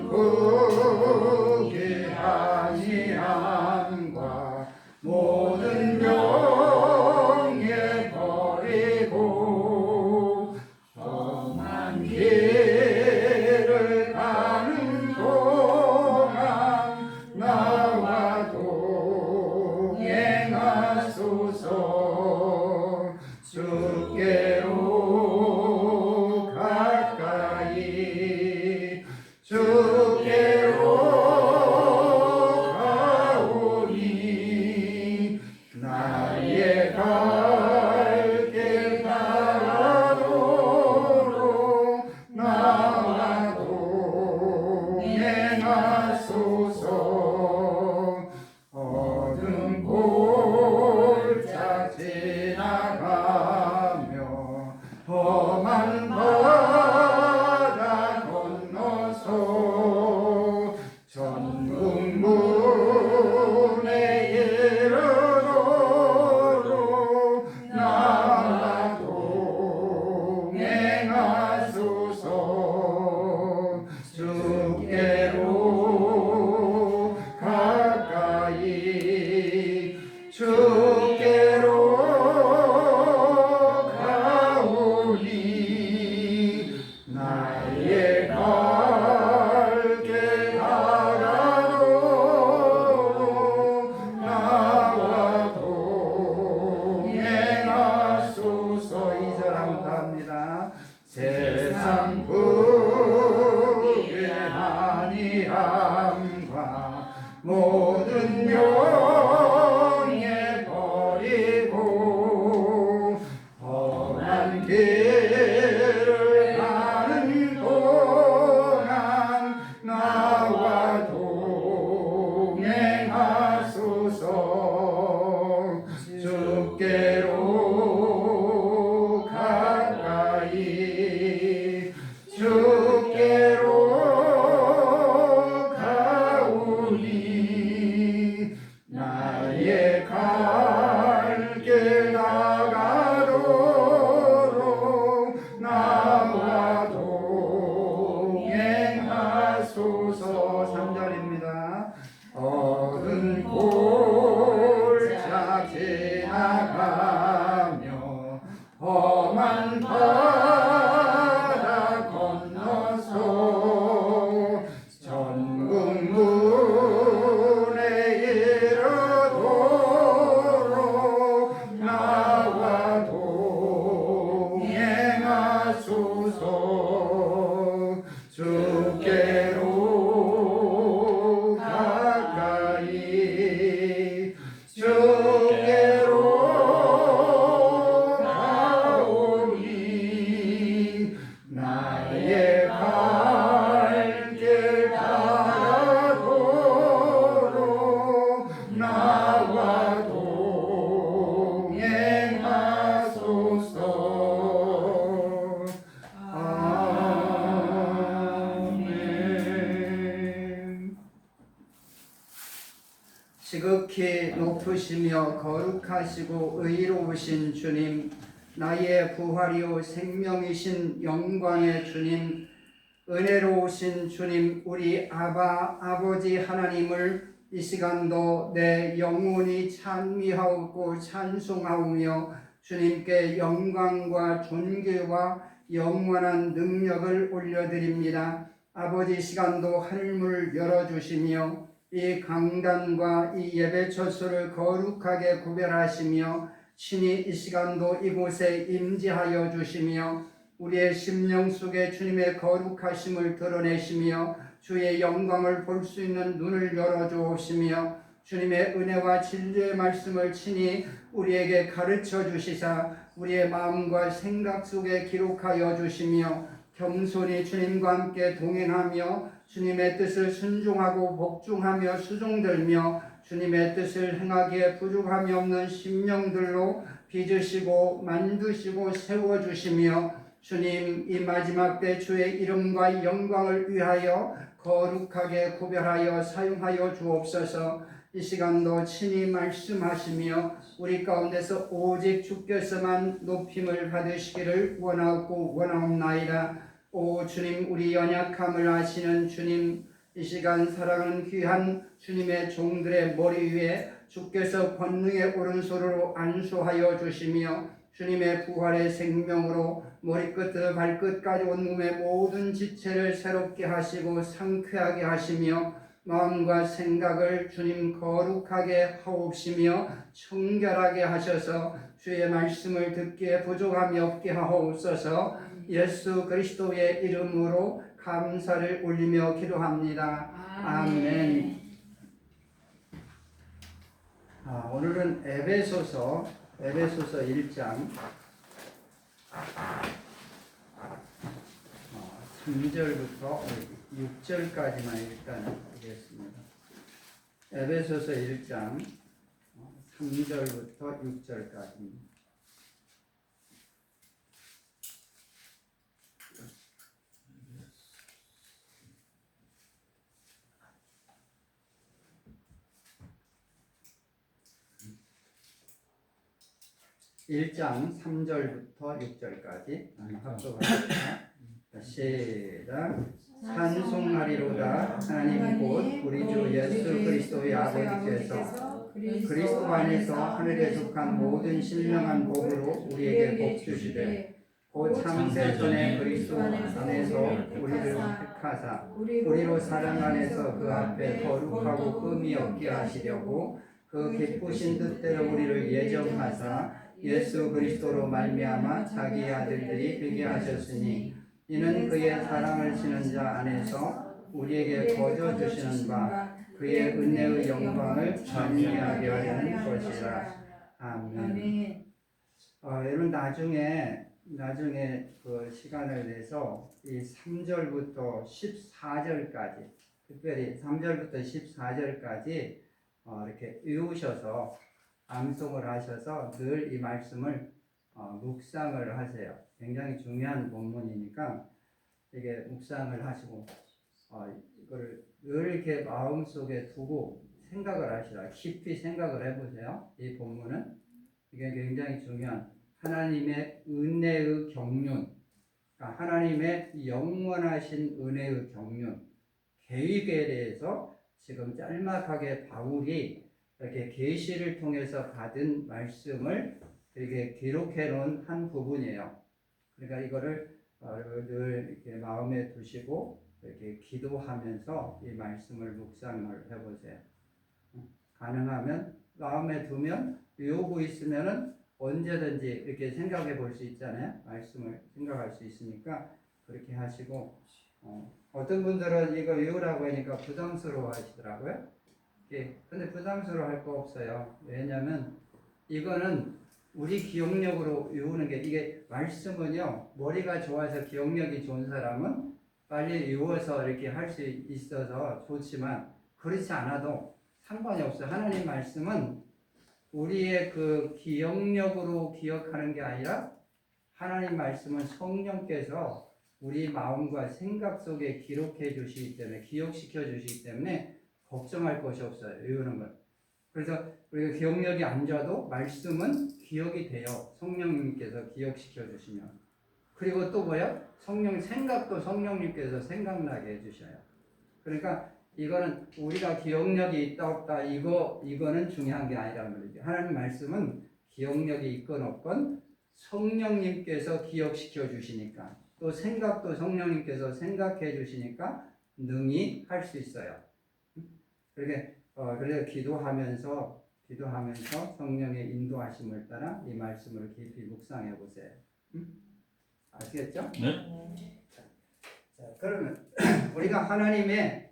천국의 안위함과 모든 명예 버리고 험한 길을 가는 동안 나와 동행하소서. 주께로 가까이 주께로 가오니 나의 갈 길 따라도록 나와 동행하소서. 어두운 골짜 지나가며 험한 바다 건너서 천국문에 이르도록 나와 동행하소서. 주께로 가까이 주께로 가오니 나의 갈 길 따라도록 나와 동행하소서. 2절 한번 합니다. 세상 부의 안위함과 모든 명예 버리고 험한 길을 가는 동안 나와 동행하소서. 주께로 가까이 주께로 가오니 나의 갈 길 나가도록 나와 동행하소서. 3절입니다. 어두운 골짜 지나가며 험한 바다 건너서 천국문에 이르도록 나와 동행하소서. 주께로 가까이 주께로 가오니 나의 갈 길 따라도록 나와 동행하소서. 아멘. 지극히 높으시며 거룩하시고 의로우신 주님, 나의 부활이요 생명이신 영광의 주님, 은혜로우신 주님, 우리 아버지 하나님을 이 시간도 내 영혼이 찬미하고 찬송하오며 주님께 영광과 존귀와 영원한 능력을 올려드립니다. 아버지, 시간도 하늘문을 열어주시며 이 강단과 이 예배처소를 거룩하게 구별하시며 친히 이 시간도 이곳에 임재하여 주시며 우리의 심령 속에 주님의 거룩하심을 드러내시며 주의 영광을 볼 수 있는 눈을 열어주옵시며 주님의 은혜와 진리의 말씀을 친히 우리에게 가르쳐 주시사 우리의 마음과 생각 속에 기록하여 주시며 겸손히 주님과 함께 동행하며 주님의 뜻을 순종하고 복종하며 수종들며 주님의 뜻을 행하기에 부족함이 없는 심령들로 빚으시고 만드시고 세워주시며 주님, 이 마지막 때 주의 이름과 영광을 위하여 거룩하게 구별하여 사용하여 주옵소서. 이 시간도 친히 말씀하시며 우리 가운데서 오직 주께서만 높임을 받으시기를 원하옵나이다. 오 주님, 우리 연약함을 아시는 주님, 이 시간 사랑하는 귀한 주님의 종들의 머리 위에 주께서 권능의 오른손으로 안수하여 주시며 주님의 부활의 생명으로 머리끝부터 발끝까지 온몸의 모든 지체를 새롭게 하시고 상쾌하게 하시며 마음과 생각을 주님 거룩하게 하옵시며 청결하게 하셔서 주의 말씀을 듣기에 부족함이 없게 하옵소서. 예수 그리스도의 이름으로 감사를 올리며 기도합니다. 아멘. 오늘은 에베소서 1장 3절부터 6절까지만 일단 보겠습니다. 에베소서 1장 3절부터 6절까지입니다. 일장 3절부터 6절까지 합독하겠습니다. 시작. 찬송하리로다. 하나님 곧 우리 주 예수 그리스도의 아버지께서 그리스도 안에서 하늘에 속한 모든 신령한 복으로 우리에게 복 주시되 곧 창세 전에 그리스도 안에서 우리를 택하사 우리로 사랑 안에서 그 앞에 거룩하고 흠이 없게 하시려고 그 기쁘신 뜻대로 우리를 예정하사 예수 그리스도로 말미암아 자기의 아들들이 되게 하셨으니 이는 그의 사랑을 지는 자 안에서 우리에게 거저 주시는 바 그의 은혜의 영광을 전개하게 하려는 것이라. 아멘. 여러분 나중에 그 시간을 내서 이 3절부터 14절까지 특별히 3절부터 14절까지 이렇게 외우셔서 암송을 하셔서 늘 이 말씀을 묵상을 하세요. 굉장히 중요한 본문이니까 이게 묵상을 하시고 이거를 늘 이렇게 마음속에 두고 생각을 하시라. 깊이 생각을 해보세요. 이 본문은 이게 굉장히 중요한 하나님의 은혜의 경륜, 그러니까 하나님의 영원하신 은혜의 경륜, 계획에 대해서 지금 짤막하게 바울이 이렇게 계시를 통해서 받은 말씀을 이렇게 기록해 놓은 한 부분이에요. 그러니까 이거를 늘 이렇게 마음에 두시고 이렇게 기도하면서 이 말씀을 묵상을 해보세요. 가능하면 마음에 두면 외우고 있으면은 언제든지 이렇게 생각해 볼 수 있잖아요. 말씀을 생각할 수 있으니까 그렇게 하시고 어떤 분들은 이거 외우라고 하니까 부담스러워 하시더라고요. 근데 부담스러워 할 거 없어요. 왜냐면 이거는 우리 기억력으로 외우는 게 이게 말씀은요 머리가 좋아서 기억력이 좋은 사람은 빨리 외워서 이렇게 할 수 있어서 좋지만 그렇지 않아도 상관이 없어요. 하나님 말씀은 우리의 그 기억력으로 기억하는 게 아니라 하나님 말씀은 성령께서 우리 마음과 생각 속에 기록해 주시기 때문에 기억시켜 주시기 때문에 걱정할 것이 없어요. 외우는 건. 그래서 우리가 기억력이 안 좋아도 말씀은 기억이 돼요. 성령님께서 기억시켜 주시면. 그리고 또 뭐야? 생각도 성령님께서 생각나게 해주셔요. 그러니까 이거는 우리가 기억력이 있다 없다 이거는 중요한 게 아니라는 거죠. 하나님 말씀은 기억력이 있건 없건 성령님께서 기억시켜 주시니까 또 생각도 성령님께서 생각해 주시니까 능히 할 수 있어요. 그래서 기도하면서 성령의 인도하심을 따라 이 말씀을 깊이 묵상해 보세요. 아시겠죠? 네. 자, 그러면 우리가 하나님의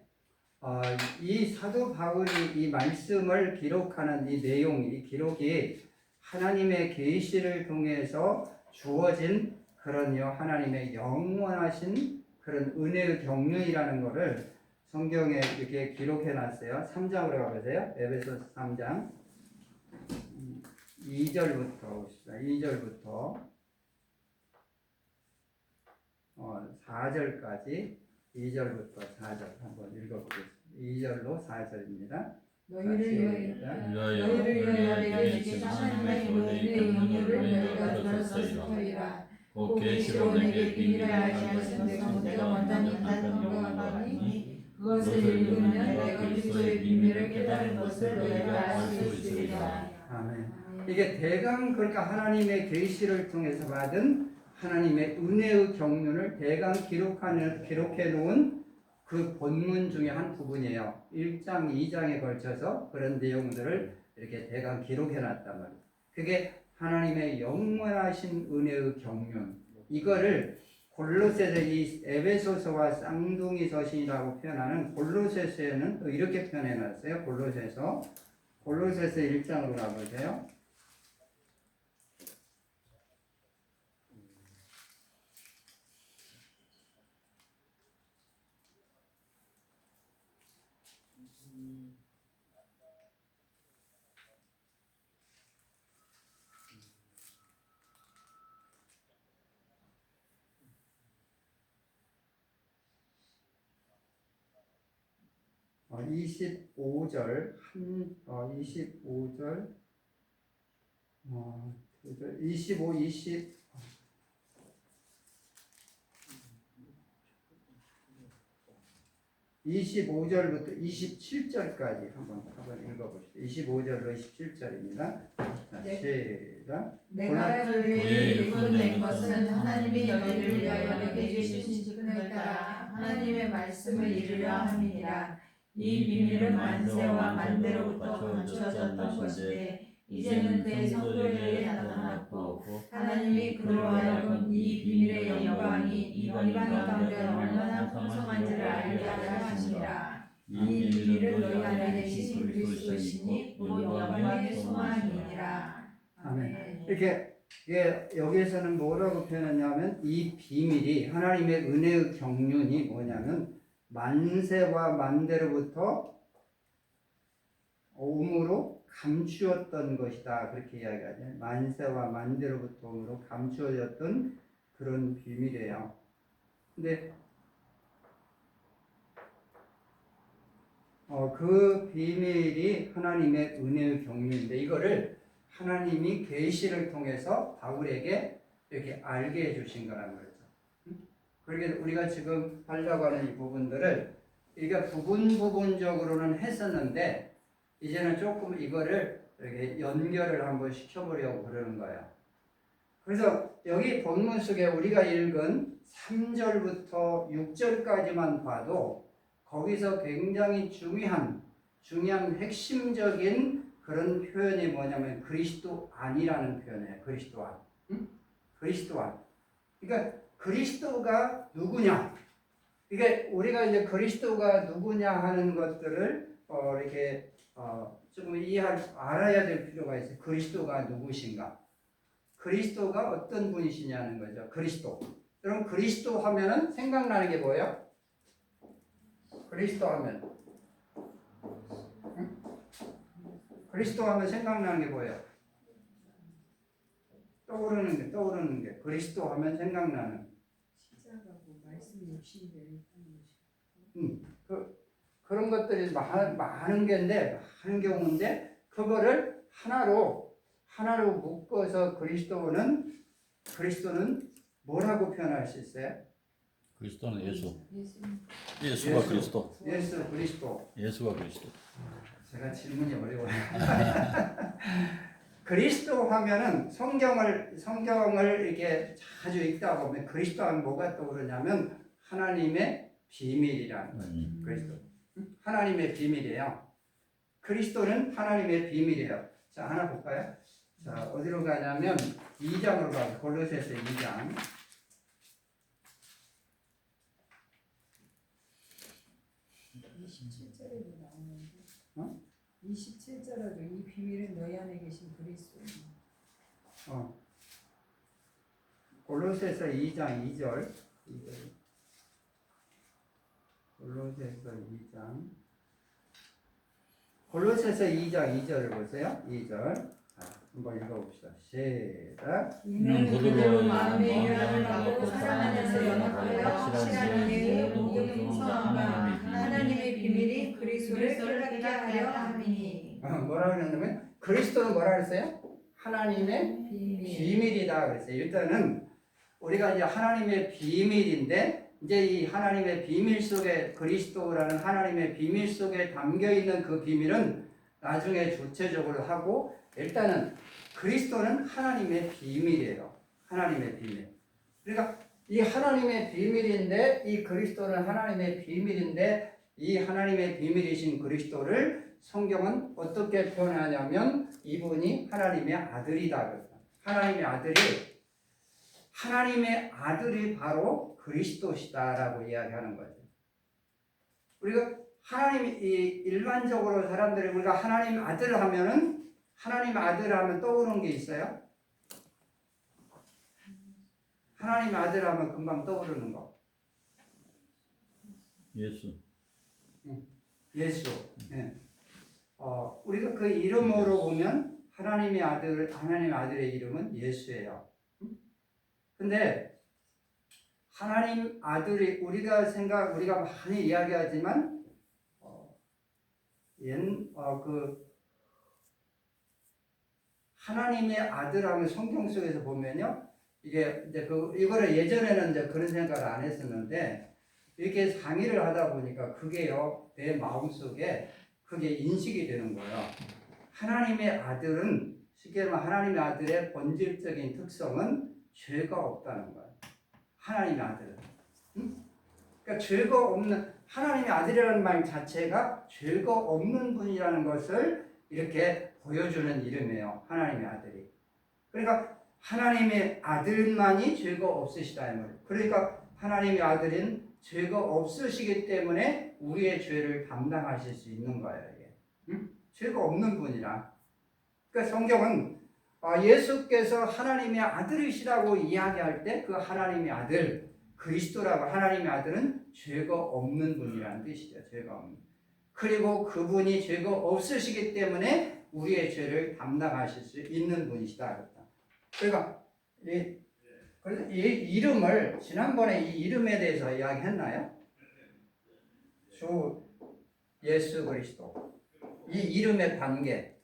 이 사도 바울이 이 말씀을 기록하는 이 내용, 이 기록이 하나님의 계시를 통해서 주어진 그런요 하나님의 영원하신 그런 은혜의 경륜이라는 것을 성경에 이렇게 기록해 놨어요. 3장으로 가보세요. 에베소서 3장 2절부터 봅시다. 2절부터 4절까지 2절부터 4절 한번 읽어보겠습니다. 2절로 4절입니다. 너희를 위하여 내게 주신 하나님의 은혜의 영광을 너희가 들었으리라. 곧 계시로 내게 비밀을 알게 하신 내가 먼저 만난 것과 같으니 그것을 읽으면 내가 그리스도의 비밀을 깨달은 것을 너희가 알 수 있으리라. 아멘. 이게 대강 그러니까 하나님의 계시를 통해서 받은 하나님의 은혜의 경륜을 대강 기록해 놓은 그 본문 중에 한 부분이에요. 1장, 2장에 걸쳐서 그런 내용들을 이렇게 대강 기록해 놨단 말이에요. 그게 하나님의 영원하신 은혜의 경륜. 이거를 골로새서 이 에베소서와 쌍둥이 서신이라고 표현하는 골로새서에는 또 이렇게 표현해 놨어요. 골로새서 1장으로 가보세요. 어, 25절 25절 25, 20 25절부터 27절까지 한번 읽어보시죠. 25절로 27절입니다. 자, 시작. 내가 너희를 일꾼낸 것은 하나님이 너희를 위하여 내게 주신 직분을 따라 하나님의 말씀을 이루려 함이니라. 이 비밀은 만세와 만대로부터 감추어졌던 것인데 이제는 그 성도에게 나타났고 하나님이 그로 하여금 이 비밀의 영광이 이방 가운데 얼마나 풍성한지를 알게 하려 하시니라. 이 비밀은 너희 안에 계신 그리스도시니 곧 영광의 소망이니라. 아멘. 이렇게 여기에서는 뭐라고 표현하냐면 이 비밀이 하나님의 은혜의 경륜이 뭐냐면 만세와 만대로부터 오므로 감추었던 것이다. 그렇게 이야기하죠. 만세와 만대로부터 오므로 감추어졌던 그런 비밀이에요. 근데 그 비밀이 하나님의 은혜의 경륜인데 이거를 하나님이 계시를 통해서 바울에게 이렇게 알게 해주신 거란 말이죠. 그러게 우리가 지금 하려고 하는 이 부분들을 우리가 부분적으로는 했었는데 이제는 조금 이거를 이렇게 연결을 한번 시켜보려고 그러는 거예요. 그래서 여기 본문 속에 우리가 읽은 3절부터 6절까지만 봐도 거기서 굉장히 중요한 핵심적인 그런 표현이 뭐냐면 그리스도 안이라는 표현이에요. 그리스도 안. 그리스도 안. 그러니까 그리스도가 누구냐? 이게 우리가 이제 그리스도가 누구냐 하는 것들을 이렇게 조금 알아야 될 필요가 있어요. 그리스도가 누구신가? 그리스도가 어떤 분이시냐는 거죠. 그리스도. 그럼 그리스도 하면은 생각나는 게 뭐예요? 그리스도 하면 그리스도 하면 생각나는 게 뭐예요? 떠오르는 게 그리스도 하면 생각나는 십자가고 말씀 육신을 하는 것이. 그런 것들이 많은 경우인데 그거를 하나로 묶어서 그리스도는 뭐라고 표현할 수 있어요? 그리스도는 예수가 그리스도. 예수 그리스도. 예수가 그리스도. 제가 질문이 어려워요. 그리스도 하면은 성경을 이렇게 자주 읽다 보면 그리스도 하면 뭐가 떠오르냐면 하나님의 비밀이라는 그리스도. 하나님의 비밀이에요. 그리스도는 하나님의 비밀이에요. 자, 하나 볼까요? 자, 어디로 가냐면 2장으로 가요. 골로새서 2장. 27절에도 나오는데 27절에도 이 비밀은 너희 안에 계신 그리스도. 골로새서 2장 2절. 골로새서 2장. 골로새서 2장 2절을 보세요. 2절. 한번 읽어봅시다. 시작. 이는 그들로 마음의 유한을 받고 사랑 안에서 연합하여 확실한 은혜의 복음을 풍성함과 하나님의 비밀이 그리스도를 깨닫게 하려 함이니. 뭐라고 그랬냐면 그리스도는 뭐라 그랬어요? 하나님의 비밀이다 그랬어요. 일단은 우리가 이제 하나님의 비밀인데 이제 이 하나님의 비밀 속에 그리스도라는 하나님의 비밀 속에 담겨 있는 그 비밀은 나중에 구체적으로 하고 일단은 그리스도는 하나님의 비밀이에요. 하나님의 비밀. 그러니까 이 하나님의 비밀인데 이 그리스도는 하나님의 비밀인데 이 하나님의 비밀이신 그리스도를 성경은 어떻게 표현하냐면 이분이 하나님의 아들이다. 하나님의 아들이 바로 그리스도시다라고 이야기하는 거죠. 우리가 일반적으로 사람들이 우리가 하나님 아들 하면 떠오르는 게 있어요? 하나님 아들 하면 금방 떠오르는 거. 예수. 예수. 네. 우리가 그 이름으로 보면 하나님의 아들의 이름은 예수예요. 근데 하나님 아들이 우리가 많이 이야기하지만 하나님의 아들 하면 성경 속에서 보면요. 이게 이제 이거를 예전에는 이제 그런 생각을 안 했었는데 이렇게 상의를 하다 보니까 그게요. 내 마음속에 그게 인식이 되는 거예요. 하나님의 아들은 쉽게 말하면 하나님의 아들의 본질적인 특성은 죄가 없다는 거예요. 하나님의 아들은. 그러니까 죄가 없는 하나님의 아들이라는 말 자체가 죄가 없는 분이라는 것을 이렇게 보여주는 이름이에요. 하나님의 아들이. 그러니까 하나님의 아들만이 죄가 없으시다 이 말이에요. 그러니까 하나님의 아들은 죄가 없으시기 때문에 우리의 죄를 담당하실 수 있는 거예요. 이게. 죄가 없는 분이라. 그러니까 성경은 예수께서 하나님의 아들이시라고 이야기할 때 그 하나님의 아들 그리스도라고 하나님의 아들은 죄가 없는 분이라는 뜻이죠. 죄가 없는. 그리고 그분이 죄가 없으시기 때문에 우리의 죄를 담당하실 수 있는 분이시다. 그러니까 이 이름을 지난번에 이 이름에 대해서 이야기했나요? 주 예수 그리스도 이 이름의 관계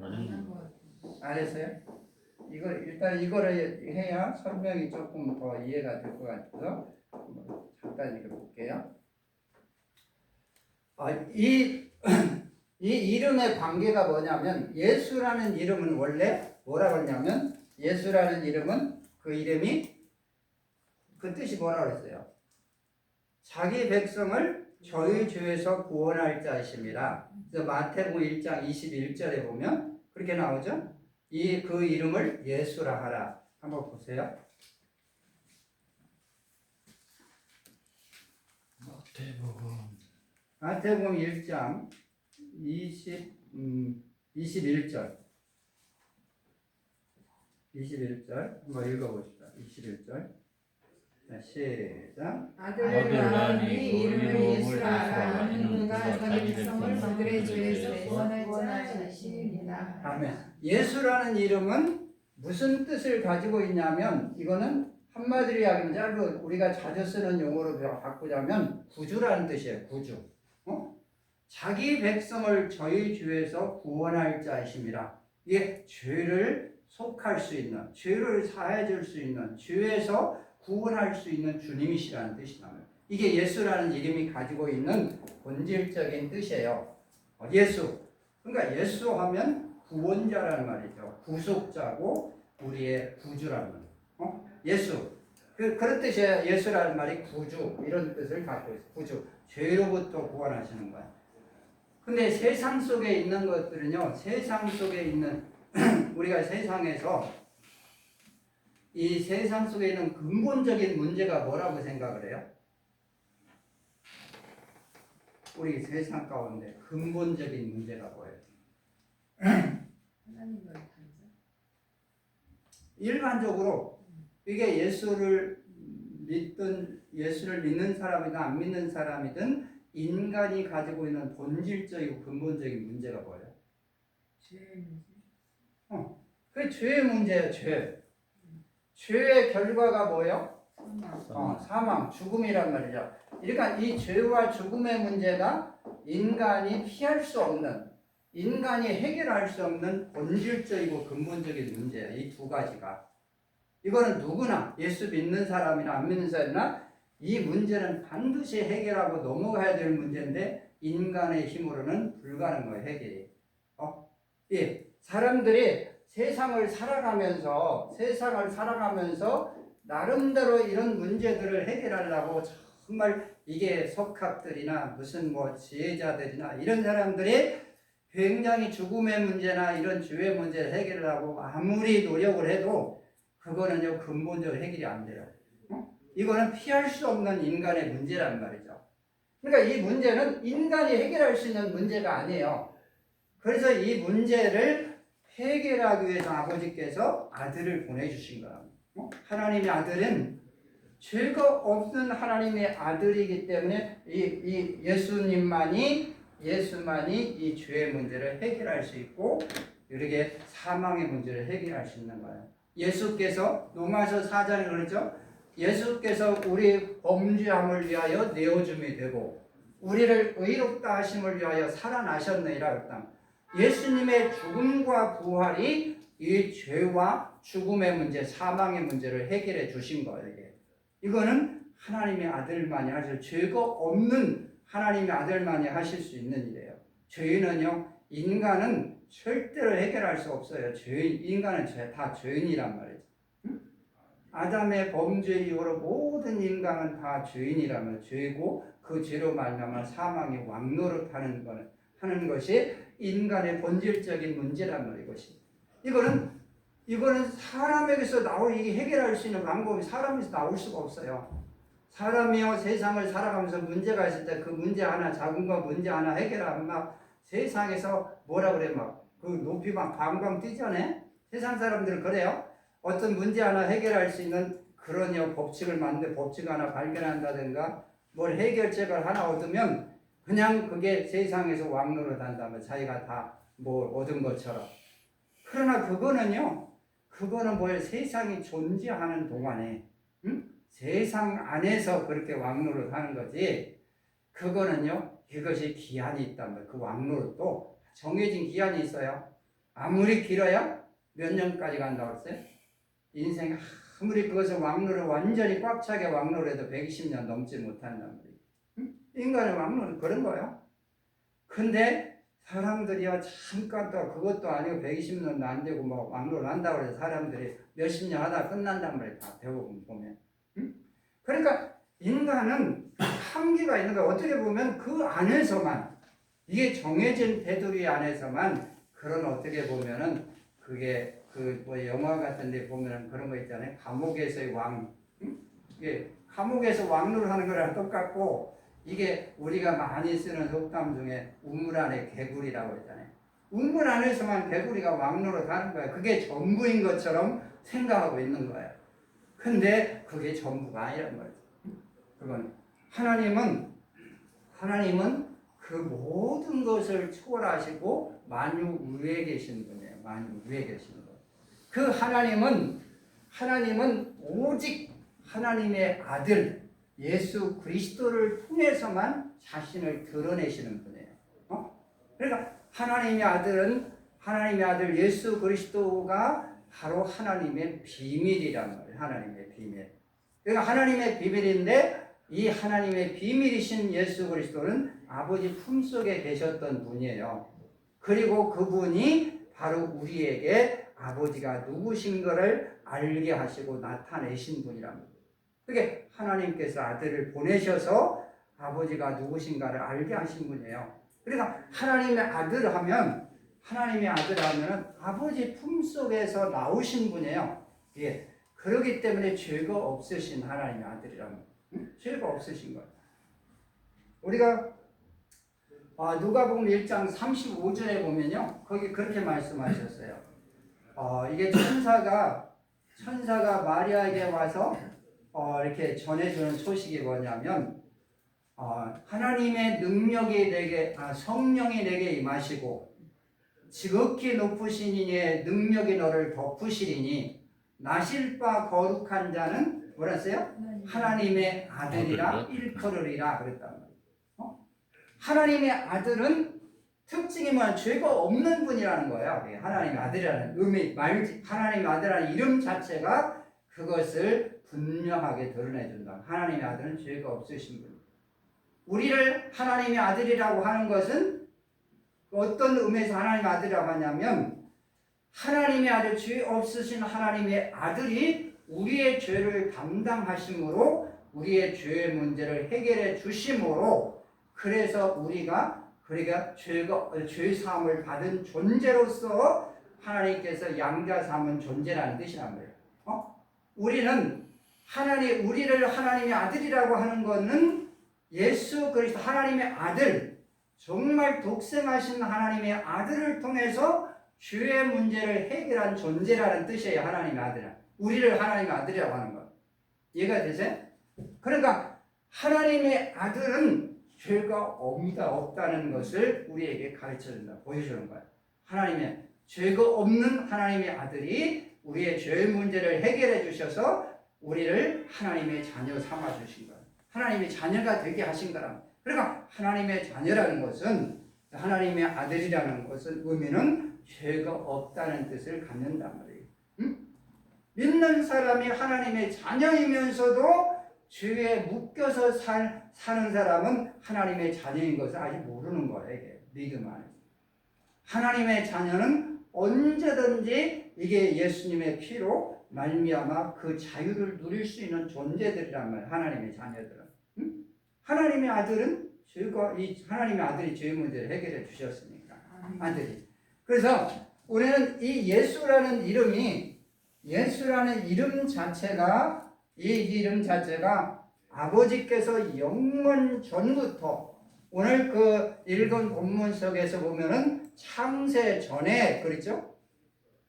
안 했어요? 이거를 해야 설명이 조금 더 이해가 될 것 같아서 잠깐 읽어볼게요. 이 이름의 관계가 뭐냐면 예수라는 이름은 원래 뭐라고 했냐면 예수라는 이름은 그 이름이 그 뜻이 뭐라고 했어요? 자기 백성을 저희 죄에서 구원할 자이십니다. 그래서 마태복음 1장 21절에 보면 그렇게 나오죠? 그 이름을 예수라 하라. 한번 보세요. 마태복음 1장 21절 한번 읽어봅시다. 21절 시작. 아들 낳으니 이름을 예수라 하라. 이는 그가 자기 백성을 그들의 죄에서 구원할 자이십니다. 아멘. 예수라는 이름은 무슨 뜻을 가지고 있냐면 이거는 한마디로 이야기하면 우리가 자주 쓰는 용어로 바꾸자면 구주라는 뜻이에요. 구주. 자기 백성을 저희 죄에서 구원할 자이십니다. 이게 죄를 속할 수 있는, 죄를 사해 줄 수 있는, 죄에서 구원할 수 있는 주님이시라는 뜻이라면 이게 예수라는 이름이 가지고 있는 본질적인 뜻이에요. 예수. 그러니까 예수 하면 구원자라는 말이죠. 구속자고 우리의 구주라는 말이에요. 예수. 그런 뜻이에요. 예수라는 말이 구주 이런 뜻을 갖고 있어요. 구주. 죄로부터 구원하시는 거예요. 근데 세상 속에 있는 것들은요. 세상 속에 있는 우리가 세상에서 이 세상 속에 있는 근본적인 문제가 뭐라고 생각을 해요? 우리 세상 가운데 근본적인 문제가 뭐예요? 일반적으로 이게 예수를 믿는 사람이든 안 믿는 사람이든 인간이 가지고 있는 본질적이고 근본적인 문제가 뭐예요? 죄의 문제. 그게 죄의 문제예요. 죄의 결과가 뭐예요? 사망, 죽음이란 말이죠. 그러니까 이 죄와 죽음의 문제가 인간이 피할 수 없는, 인간이 해결할 수 없는 본질적이고 근본적인 문제예요. 이 두 가지가. 이거는 누구나 예수 믿는 사람이나 안 믿는 사람이나 이 문제는 반드시 해결하고 넘어가야 될 문제인데 인간의 힘으로는 불가능해요, 해결이. 예, 사람들이 세상을 살아가면서 나름대로 이런 문제들을 해결하려고 정말 이게 석학들이나 무슨 뭐 지혜자들이나 이런 사람들이 굉장히 죽음의 문제나 이런 죄의 문제를 해결하려고 아무리 노력을 해도 그거는요 근본적으로 해결이 안 돼요. 이거는 피할 수 없는 인간의 문제란 말이죠. 그러니까 이 문제는 인간이 해결할 수 있는 문제가 아니에요. 그래서 이 문제를 해결하기 위해서 아버지께서 아들을 보내주신 거예요. 하나님의 아들은 죄가 없는 하나님의 아들이기 때문에 이 예수만이 이 죄의 문제를 해결할 수 있고 이렇게 사망의 문제를 해결할 수 있는 거예요. 예수께서 로마서 4장에 그러죠. 예수께서 우리 범죄함을 위하여 내어줌이 되고 우리를 의롭다 하심을 위하여 살아나셨느니라 그랬다. 예수님의 죽음과 부활이 이 죄와 죽음의 문제, 사망의 문제를 해결해 주신 거예요. 이거는 하나님의 아들만이 하실, 죄가 없는 하나님의 아들만이 하실 수 있는 일이에요. 죄인은요, 인간은 절대로 해결할 수 없어요. 인간은 다 죄인이란 말이죠. 아담의 범죄 이후로 모든 인간은 다 죄인이라면 죄고 그 죄로 말미암아 사망이 왕노릇하는 것이 인간의 본질적인 문제란 말이에요. 이거는 사람에게서 이게 해결할 수 있는 방법이 사람에서 나올 수가 없어요. 사람이요 세상을 살아가면서 문제가 있을 때 그 문제 하나 작은 거 문제 하나 해결하면 막 세상에서 뭐라 그래 막 그 높이 막 방방 뛰잖아요. 세상 사람들은 그래요. 어떤 문제 하나 해결할 수 있는 그런 법칙을 만든 법칙 하나 발견한다든가 뭘 해결책을 하나 얻으면 그냥 그게 세상에서 왕노릇한다면 자기가 다 뭐 얻은 것처럼. 그러나 그거는 뭐예요? 세상이 존재하는 동안에 세상 안에서 그렇게 왕노릇하는 거지. 그거는요 이것이 기한이 있단 말이에요. 그 왕노릇도 정해진 기한이 있어요. 아무리 길어야 몇 년까지 간다고 했어요? 인생 아무리 그것을 완전히 꽉 차게 왕노릇해도 120년 넘지 못한단 말이에요. 인간의 왕노릇 그런 거예요. 근데 사람들이요 잠깐 또 그것도 아니고 120년도 안 되고 뭐 왕노릇 한다고 해서 사람들이 몇십 년 하다 끝난단 말이에요. 다 대부분 보면. 그러니까 인간은 한계가 있는 거예요. 어떻게 보면 그 안에서만 이게 정해진 테두리 안에서만 그런 어떻게 보면은 그게 뭐 영화 같은 데 보면은 그런 거 있잖아요. 감옥에서의 왕. 이게 감옥에서 왕노를 하는 거랑 똑같고 이게 우리가 많이 쓰는 속담 중에 우물 안에 개구리라고 했잖아요. 우물 안에서만 개구리가 왕노를 하는 거예요. 그게 전부인 것처럼 생각하고 있는 거예요. 근데 그게 전부가 아니란 말이죠. 그건 하나님은 그 모든 것을 초월하시고 만유 위에 계신 분이에요. 만유 위에 계신 분. 그 하나님은 오직 하나님의 아들 예수 그리스도를 통해서만 자신을 드러내시는 분이에요. 그러니까 하나님의 아들 예수 그리스도가 바로 하나님의 비밀이란 말이에요. 하나님의 비밀. 그러니까 하나님의 비밀인데 이 하나님의 비밀이신 예수 그리스도는 아버지 품속에 계셨던 분이에요. 그리고 그분이 바로 우리에게 아버지가 누구신 것을 알게 하시고 나타내신 분이랍니다. 그게 하나님께서 아들을 보내셔서 아버지가 누구신가를 알게 하신 분이에요. 그러니까 하나님의 아들 하면 아버지 품속에서 나오신 분이에요. 예. 그렇기 때문에 죄가 없으신 하나님의 아들이랍니다. 죄가 없으신 거예요. 우리가 누가복음 1장 35절에 보면요. 거기 그렇게 말씀하셨어요. 이게 천사가 마리아에게 와서 이렇게 전해주는 소식이 뭐냐면 하나님의 능력이 성령이 내게 임하시고 지극히 높으신 이의 능력이 너를 덮으시리니 나실 바 거룩한 자는 뭐랬어요? 하나님의 아들이라 일컬으리라 그랬단 말이에요. 하나님의 아들은 특징이 뭐냐? 죄가 없는 분이라는 거예요. 하나님의 아들이라는 하나님의 아들이라는 이름 자체가 그것을 분명하게 드러내준다. 하나님의 아들은 죄가 없으신 분. 우리를 하나님의 아들이라고 하는 것은 어떤 의미에서 하나님의 아들이라고 하냐면 하나님의 아들, 죄 없으신 하나님의 아들이 우리의 죄를 담당하심으로 우리의 죄의 문제를 해결해 주심으로 그래서 우리가 죄 사함을 받은 존재로서 하나님께서 양자 삼은 존재라는 뜻이란 말이에요. 우리는 우리를 하나님의 아들이라고 하는 것은 예수 그리스도 하나님의 아들, 정말 독생하신 하나님의 아들을 통해서 죄의 문제를 해결한 존재라는 뜻이에요. 하나님의 아들은. 우리를 하나님의 아들이라고 하는 것. 이해가 되세요? 그러니까 하나님의 아들은 죄가 없다는 것을 우리에게 가르쳐준다. 보여주는 거예요. 하나님의 죄가 없는 하나님의 아들이 우리의 죄의 문제를 해결해 주셔서 우리를 하나님의 자녀 삼아 주신 거예요. 하나님의 자녀가 되게 하신 거라. 그러니까 하나님의 자녀라는 것은 하나님의 아들이라는 것은 의미는 죄가 없다는 뜻을 갖는단 말이에요. 믿는 사람이 하나님의 자녀이면서도 죄에 묶여서 사는 사람은 하나님의 자녀인 것을 아직 모르는 거예요. 이게 믿음 안에서. 하나님의 자녀는 언제든지 이게 예수님의 피로 말미암아 그 자유를 누릴 수 있는 존재들이란 말이에요. 하나님의 자녀들은. 하나님의 아들은 하나님의 아들이 죄의 문제를 해결해 주셨으니까. 아들이. 그래서 우리는 이 예수라는 이름 자체가 아버지께서 영원 전부터 오늘 그 읽은 본문 속에서 보면은 창세 전에 그렇죠?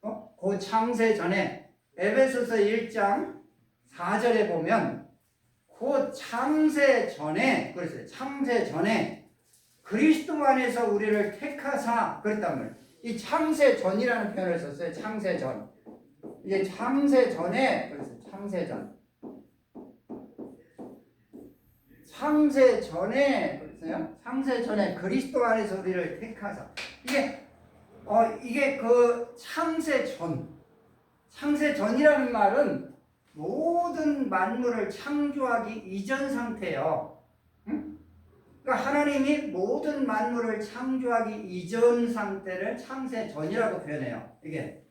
그 창세 전에 에베소서 1장 4절에 보면 그 창세 전에 그리스도 안에서 우리를 택하사 그랬단 말이에요. 이 창세 전이라는 표현을 썼어요. 창세 전. 이게 창세 전에 그래서 창세 전. 창세 전에 그랬어요. 창세 전에 그리스도 안에서 우리를 택하사. 이게 그 창세 전이라는 말은 모든 만물을 창조하기 이전 상태예요. 그러니까 하나님이 모든 만물을 창조하기 이전 상태를 창세 전이라고 표현해요. 이게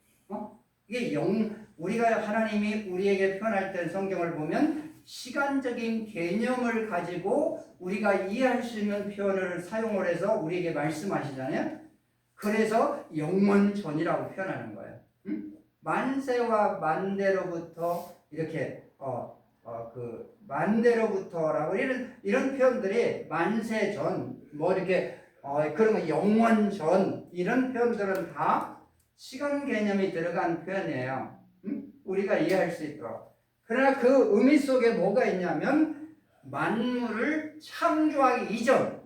우리가 하나님이 우리에게 표현할 때 성경을 보면 시간적인 개념을 가지고 우리가 이해할 수 있는 표현을 사용을 해서 우리에게 말씀하시잖아요. 그래서 영원 전이라고 표현하는 거예요. 만세와 만대로부터 이렇게 만대로부터라고 이런 표현들이 만세 전 이렇게 그런 거 영원 전 이런 표현들은 다 시간 개념이 들어간 표현이에요. 우리가 이해할 수 있도록. 그러나 그 의미 속에 뭐가 있냐면 만물을 창조하기 이전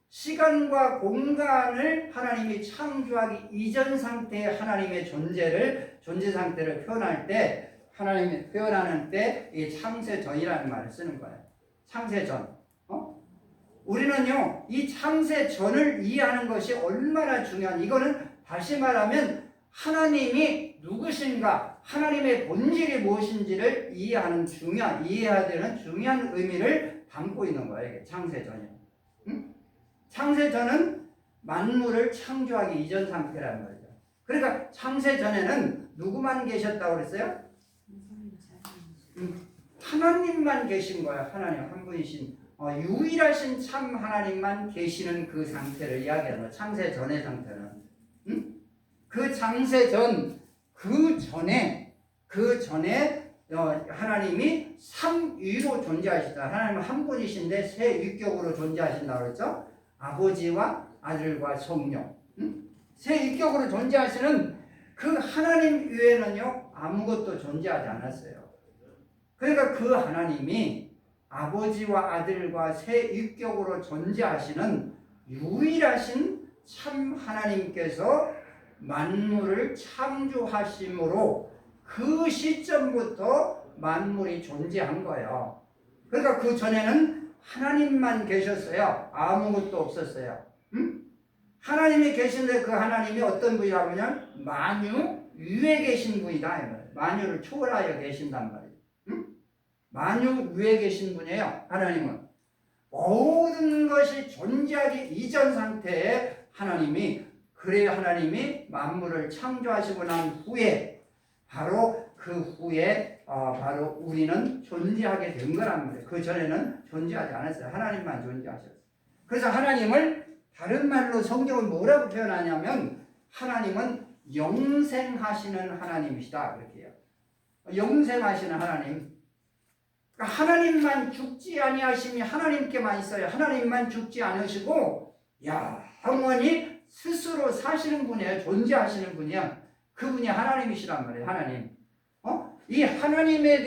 시간과 공간을 하나님이 창조하기 이전 상태의 하나님의 존재 상태를 표현할 때 하나님이 표현하는 때 이 창세 전이라는 말을 쓰는 거예요. 창세 전. 우리는요 이 창세 전을 이해하는 것이 얼마나 중요한 이거는 다시 말하면 하나님이 누구신가 하나님의 본질이 무엇인지를 이해해야 되는 중요한 의미를 담고 있는 거예요. 이게 창세 전이요. 창세 전은 만물을 창조하기 이전 상태라는 거죠. 그러니까 창세 전에는 누구만 계셨다고 그랬어요? 하나님만 계신 거예요. 하나님 한 분이신 유일하신 참 하나님만 계시는 그 상태를 이야기하는 거예요. 창세 전의 상태는. 그 창세 전, 그 전에 하나님이 삼위로 존재하시다. 하나님은 한 분이신데 세 위격으로 존재하신다고 그랬죠? 아버지와 아들과 성령. 세 위격으로 존재하시는 그 하나님 외에는요 아무것도 존재하지 않았어요. 그러니까 그 하나님이 아버지와 아들과 세 위격으로 존재하시는 유일하신 참 하나님께서 만물을 창조하심으로 그 시점부터 만물이 존재한 거예요. 그러니까 그 전에는 하나님만 계셨어요. 아무것도 없었어요. 하나님이 계신데 그 하나님이 어떤 분이라고 하면 만유 위에 계신 분이다. 만유를 초월하여 계신단 말이에요. 만유 위에 계신 분이에요. 하나님은 모든 것이 존재하기 이전 상태에 하나님이, 그래야 하나님이 만물을 창조하시고 난 후에 바로 그 후에 바로 우리는 존재하게 된 거란 말이에요. 그 전에는 존재하지 않았어요. 하나님만 존재하셨어요. 그래서 하나님을 다른 말로 성경은 뭐라고 표현하냐면 하나님은 영생하시는 하나님이시다 그렇게 해요. 영생하시는 하나님. 그러니까 하나님만 죽지 아니하심이 하나님께만 있어요. 하나님만 죽지 않으시고 영원히 스스로 사시는 분이에요. 존재하시는 분이야. 그분이 하나님이시란 말이에요. 하나님. 이 하나님에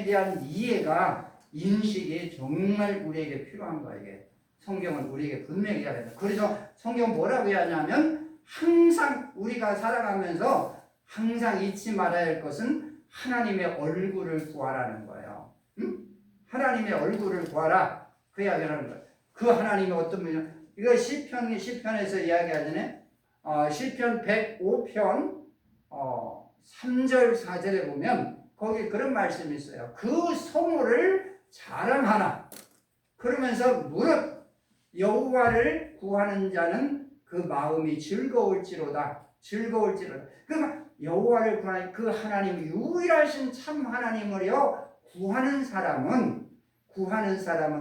대한 이해가, 인식이 정말 우리에게 필요한 거예요. 이게 성경은 우리에게 분명히 이야기해요. 그래서 성경 뭐라고 하냐면 항상 우리가 살아가면서 항상 잊지 말아야 할 것은 하나님의 얼굴을 구하라는 거예요. 응? 하나님의 얼굴을 구하라. 그 이야기를 하는 거예요. 그 하나님이 어떤 분이냐? 이거 시편에서 이야기하잖아요. 시편 105편 3절 4절에 보면 거기 그런 말씀이 있어요. 그 성호를 자랑하라. 그러면서 무릇 여호와를 구하는 자는 그 마음이 즐거울지로다. 그러니까 여호와를 구하는 그 하나님, 유일하신 참 하나님을요 구하는 사람은,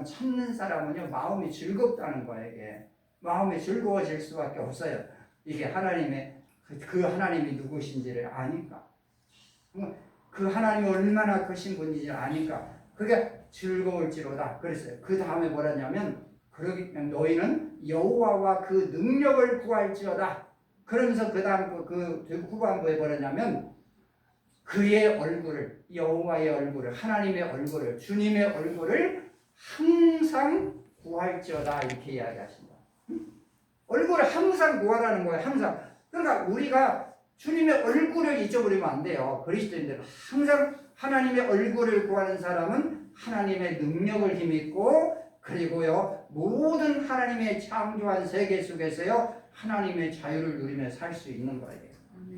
찾는 사람은요 마음이 즐겁다는 거예요. 이게 마음이 즐거워질 수밖에 없어요. 이게 그 하나님이 누구신지를 아니까, 그 하나님이 얼마나 크신 분인지 아니까 그게 즐거울지로다 그랬어요. 그 다음에 뭐라냐면 그러기 때문에 너희는 여호와와 그 능력을 구할지어다. 그러면서 그 다음 그 후반부에 뭐라냐면 그의 얼굴을, 여호와의 얼굴을, 하나님의 얼굴을, 주님의 얼굴을 항상 구할지어다 이렇게 이야기하신다. 얼굴을 항상 구하라는 거예요. 항상. 그러니까 우리가 주님의 얼굴을 잊어버리면 안 돼요. 그리스도인들은 항상 하나님의 얼굴을 구하는 사람은 하나님의 능력을 힘입고, 그리고요 모든 하나님의 창조한 세계 속에서요 하나님의 자유를 누리며 살 수 있는 거예요.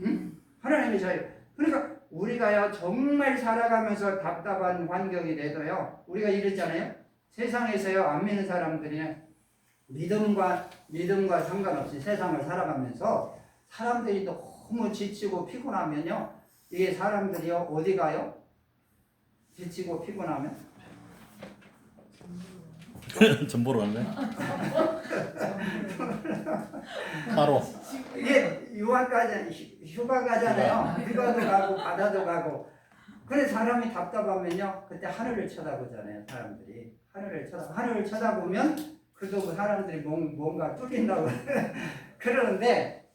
응? 하나님의 자유. 그러니까 우리가요 정말 살아가면서 답답한 환경이 돼도요 우리가 이랬잖아요. 세상에서요 안 믿는 사람들이 믿음과 상관없이 세상을 살아가면서 사람들이 너무 지치고 피곤하면요 이게 사람들이요 어디 가요? 지치고 피곤하면 전 보러 갈래? 바로. 이게 휴가 가잖아요. 휴가도 가고 바다도 가고. 그래 사람이 답답하면요 그때 하늘을 쳐다보잖아요. 사람들이 하늘을 쳐다보면 그래도 그 사람들이 뭔가 뚫린다고 그러는데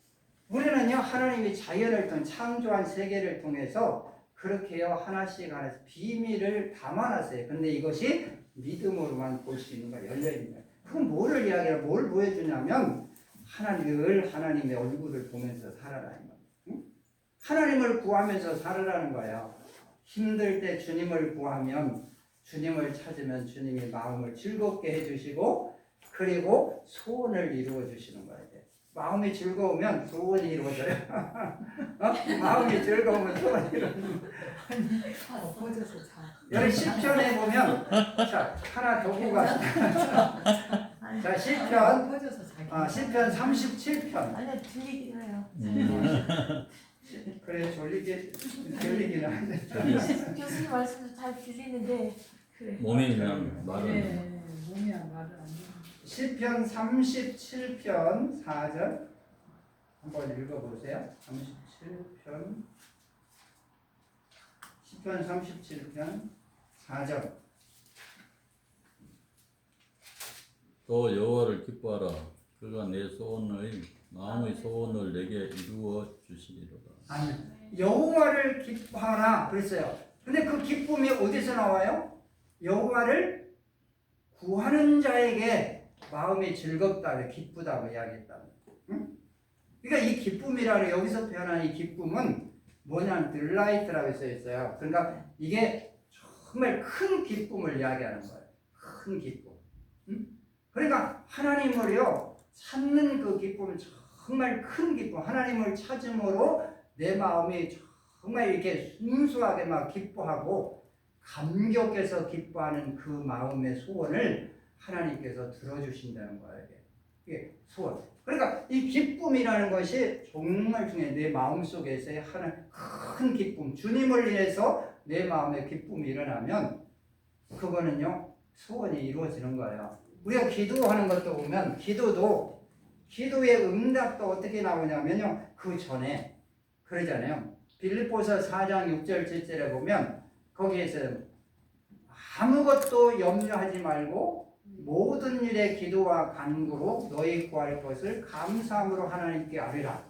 우리는요 하나님이 자연을 통해 창조한 세계를 통해서 그렇게요 하나씩 비밀을 담아놨어요. 근데 이것이 믿음으로만 볼 수 있는 거예요. 열려있는 거예요. 그건 뭐를 이야기하고 뭘 보여주냐면 하나님의 얼굴을 보면서 살아라는 거예요. 응? 하나님을 구하면서 살아라는 거예요. 힘들 때 주님을 구하면, 주님을 찾으면 주님이 마음을 즐겁게 해주시고 그리고 소원을 이루어 주시는 거예요. 마음이 즐거우면 소원이 이루어져요. 마음이 즐거우면 소원이 이루어져요. 엎어져서 자. 여기 시편에 보면 자 하나 더 보고 가시죠. 자 시편 37편. 아니 들리긴 해요. 그래 졸리긴 한데. 교수님 말씀도 잘 들리는데 그래. 몸이 그냥 말은. 몸이야 말을 안 해. 시편 37편 4절 한번 읽어보세요. 37편 4절. 또 여호와를 기뻐하라. 그가 내 마음의 소원을 내게 이루어 주시리로다. 아니 여호와를 기뻐하라 그랬어요. 근데 그 기쁨이 어디서 나와요? 여호와를 구하는 자에게 마음이 즐겁다, 기쁘다고 이야기했다. 응? 그러니까 이 기쁨이라는 여기서 표현한 이 기쁨은 뭐냐면 딜라이트라고 써 있어요. 그러니까 이게 정말 큰 기쁨을 이야기하는 거예요. 큰 기쁨. 응? 그러니까 하나님을요 찾는 그 기쁨은 정말 큰 기쁨. 하나님을 찾음으로 내 마음이 정말 이렇게 순수하게 막 기뻐하고 감격해서 기뻐하는 그 마음의 소원을 하나님께서 들어주신다는 거예요. 이게 소원. 그러니까 이 기쁨이라는 것이 정말 중요해. 내 마음속에서의 하나님 큰 기쁨, 주님을 위해서 내 마음에 기쁨이 일어나면 그거는요 소원이 이루어지는 거예요. 우리가 기도하는 것도 보면 기도의 응답도 어떻게 나오냐면요 그 전에 그러잖아요. 빌립보서 4장 6절 7절에 보면 거기에서 아무것도 염려하지 말고 모든 일에 기도와 간구로 너희 구할 것을 감사함으로 하나님께 아뢰라.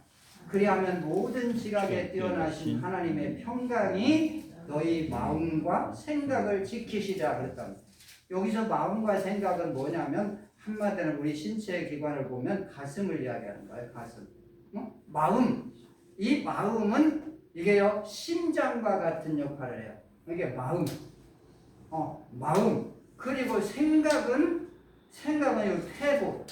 그리하면 모든 지각에 뛰어나신 하나님의 평강이 너희 마음과 생각을 지키시자 그랬답니다. 여기서 마음과 생각은 뭐냐면 한마디로 우리 신체의 기관을 보면 가슴을 이야기하는 거예요. 가슴. 마음. 이 마음은 이게요 심장과 같은 역할을 해요. 이게 마음. 마음. 그리고 생각은 이 폐부.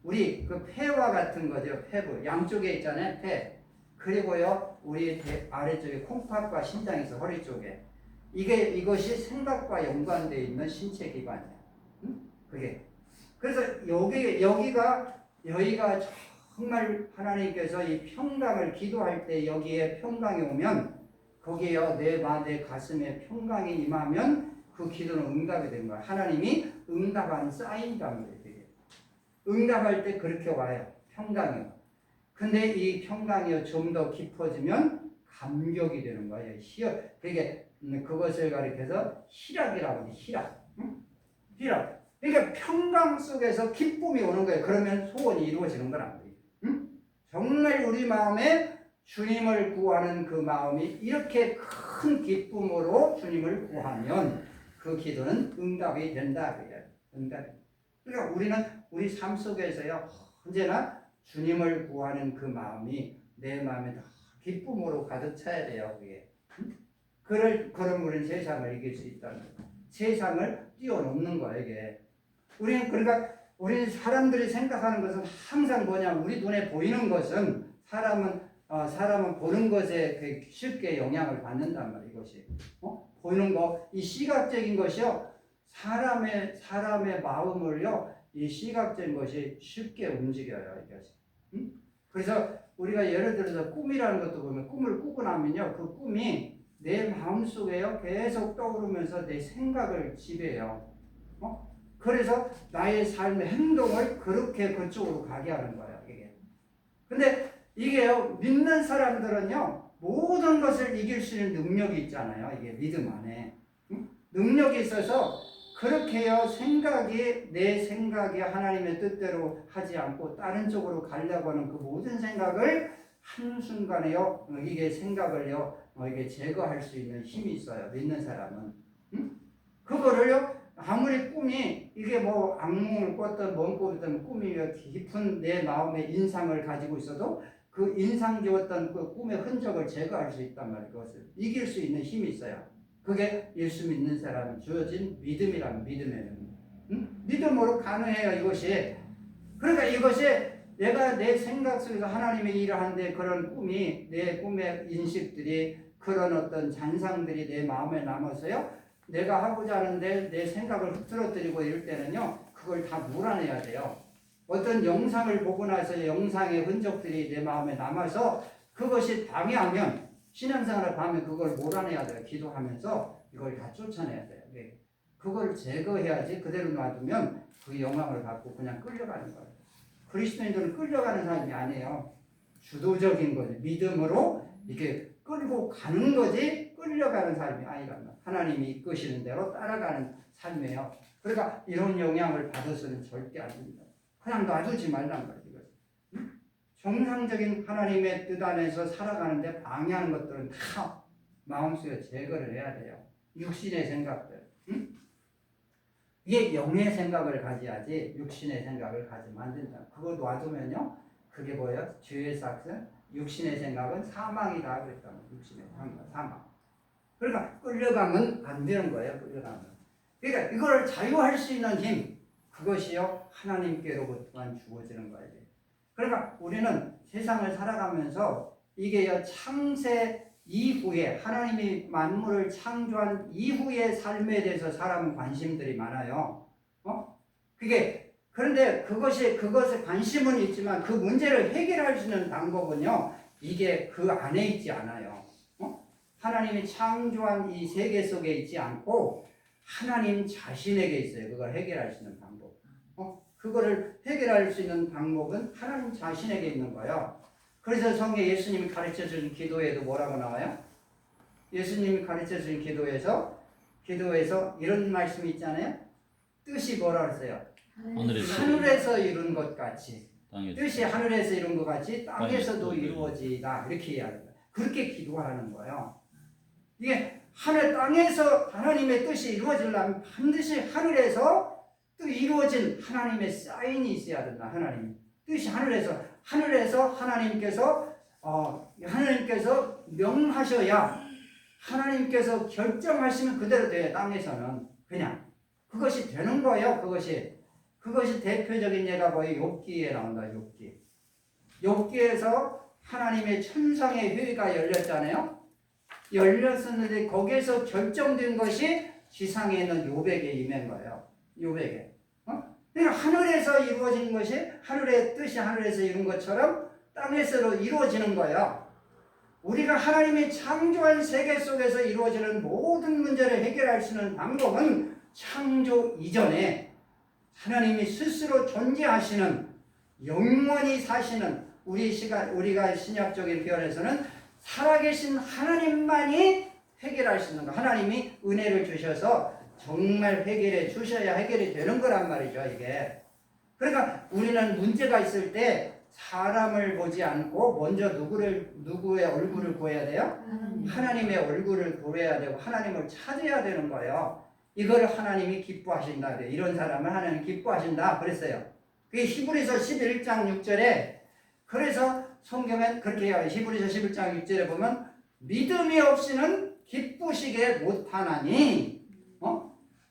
우리 그 폐와 같은 거죠. 폐부. 양쪽에 있잖아요. 폐. 그리고요 우리 아래쪽에 콩팥과 심장이 있어. 허리 쪽에. 이것이 생각과 연관되어 있는 신체 기관이에요. 그게. 그래서 여기가 정말 하나님께서 이 평강을 기도할 때 여기에 평강이 오면 거기에요 내 가슴에 평강이 임하면 그 기도는 응답이 된 거야. 하나님이 응답하는 사인이란 말이에요. 응답할 때 그렇게 와요. 평강이요. 근데 이 평강이요 좀 더 깊어지면 감격이 되는 거예요. 그게 그것을 가리켜서 희락이라고 해요. 희락. 희락. 그러니까 평강 속에서 기쁨이 오는 거예요. 그러면 소원이 이루어지는 거란 말이에요. 정말 우리 마음에 주님을 구하는 그 마음이 이렇게 큰 기쁨으로 주님을 구하면 그 기도는 응답이 된다. 그러니까 우리는 우리 삶 속에서요 언제나 주님을 구하는 그 마음이 내 마음에 다 기쁨으로 가득 차야 돼요. 그게. 그럼 우리는 세상을 이길 수 있다는 거예요. 세상을 뛰어넘는 거예요. 이게. 우리는 사람들이 생각하는 것은 항상 뭐냐, 우리 눈에 보이는 것은 사람은 보는 것에 쉽게 영향을 받는단 말이에요. 이것이 보이는 거, 이 시각적인 것이요 사람의 마음을요 이 시각적인 것이 쉽게 움직여요. 이것이. 그래서 우리가 예를 들어서 꿈이라는 것도 보면 꿈을 꾸고 나면요 그 꿈이 내 마음속에요 계속 떠오르면서 내 생각을 지배해요. 그래서 나의 삶의 행동을 그렇게 그쪽으로 가게 하는 거예요. 이게. 근데 이게요 믿는 사람들은요 모든 것을 이길 수 있는 능력이 있잖아요. 이게 믿음 안에 능력이 있어서 그렇게요 내 생각이 하나님의 뜻대로 하지 않고 다른 쪽으로 가려고 하는 그 모든 생각을 한순간에요 이게 생각을요 이게 제거할 수 있는 힘이 있어요. 믿는 사람은. 그거를요 아무리 꿈이 이게 뭐 악몽을 꿨든 뭔 꿨든 꿈이 깊은 내 마음의 인상을 가지고 있어도 그 인상 지었던 그 꿈의 흔적을 제거할 수 있단 말이에요. 그것을 이길 수 있는 힘이 있어요. 그게 예수 믿는 사람이 주어진 믿음이라는 믿음에는 믿음으로 가능해요. 이것이. 그러니까 이것이 내가 내 생각 속에서 하나님의 일을 하는데 그런 꿈이 내 꿈의 인식들이 그런 어떤 잔상들이 내 마음에 남아서요 내가 하고자 하는데 내 생각을 흐트러뜨리고 이럴 때는요 그걸 다 몰아내야 돼요. 어떤 영상을 보고 나서 영상의 흔적들이 내 마음에 남아서 그것이 방해하면 신앙생활을 하면 그걸 몰아내야 돼요. 기도하면서 이걸 다 쫓아내야 돼요. 그걸 제거해야지 그대로 놔두면 그 영향을 받고 그냥 끌려가는 거예요. 그리스도인들은 끌려가는 사람이 아니에요. 주도적인 거지. 믿음으로 이렇게 끌고 가는 거지 끌려가는 사람이 아니란 말이에요. 하나님이 이끄시는 대로 따라가는 삶이에요. 그러니까 이런 영향을 받아서는 절대 안 됩니다. 그냥 놔두지 말란 말이에요. 정상적인 하나님의 뜻 안에서 살아가는데 방해하는 것들은 다 마음속에 제거를 해야 돼요. 육신의 생각들. 이게 영의 생각을 가져야지 육신의 생각을 가지면 안 된다. 그거 놔두면요. 그게 뭐예요? 죄의 삭은 육신의 생각은 사망이다 그랬다는 거예요. 육신의 사망. 그러니까 끌려가면 안 되는 거예요. 끌려가면. 그러니까 이걸 자유할 수 있는 힘 그것이요 하나님께로부터만 주어지는 거예요. 그러니까 우리는 세상을 살아가면서 이게요 창세 이후에 하나님이 만물을 창조한 이후의 삶에 대해서 사람은 관심들이 많아요. 그런데 그것에 관심은 있지만 그 문제를 해결할 수 있는 방법은요, 이게 그 안에 있지 않아요. 하나님이 창조한 이 세계 속에 있지 않고 하나님 자신에게 있어요. 그걸 해결할 수 있는 방법. 그거를 해결할 수 있는 방법은 하나님 자신에게 있는 거예요. 그래서 성경에 예수님이 가르쳐준 기도에도 뭐라고 나와요? 예수님이 가르쳐준 기도에서 이런 말씀이 있잖아요. 뜻이 뭐라 그랬어요? 하늘에서 이룬 것 같이, 뜻이 하늘에서 이룬 것 같이 땅에서도 이루어지다, 이렇게 이야기합니다. 그렇게 기도하는 거예요. 이게 땅에서 하나님의 뜻이 이루어지려면 반드시 하늘에서 또 이루어진 하나님의 사인이 있어야 된다. 하나님 뜻이 하늘에서 하나님께서 명하셔야, 하나님께서 결정하시면 그대로 돼요. 땅에서는 그냥 그것이 되는 거예요. 그것이 대표적인 예가 뭐예요? 욥기에 나온다. 욥기에서 하나님의 천상의 회의가 열렸잖아요. 열렸었는데 거기에서 결정된 것이 지상에 있는 욥에게 임한 거예요. 욥에게. 그러니까 하늘에서 이루어진 것이, 하늘의 뜻이 하늘에서 이룬 것처럼 땅에서도 이루어지는 거예요. 우리가 하나님이 창조한 세계 속에서 이루어지는 모든 문제를 해결할 수 있는 방법은 창조 이전에 하나님이 스스로 존재하시는, 영원히 사시는, 우리가 신약적인 표현에서는 살아계신 하나님만이 해결할 수 있는 거. 하나님이 은혜를 주셔서 정말 해결해 주셔야 해결이 되는 거란 말이죠, 이게. 그러니까 우리는 문제가 있을 때 사람을 보지 않고 먼저 누구의 얼굴을 구해야 돼요? 하나님의 얼굴을 구해야 되고 하나님을 찾아야 되는 거예요. 이걸 하나님이 기뻐하신다. 이런 사람을 하나님 기뻐하신다. 그랬어요. 그게 히브리서 11장 6절에, 그래서 성경엔 그렇게 해요. 히브리서 11장 6절에 보면 믿음이 없이는 기쁘시게 못하나니,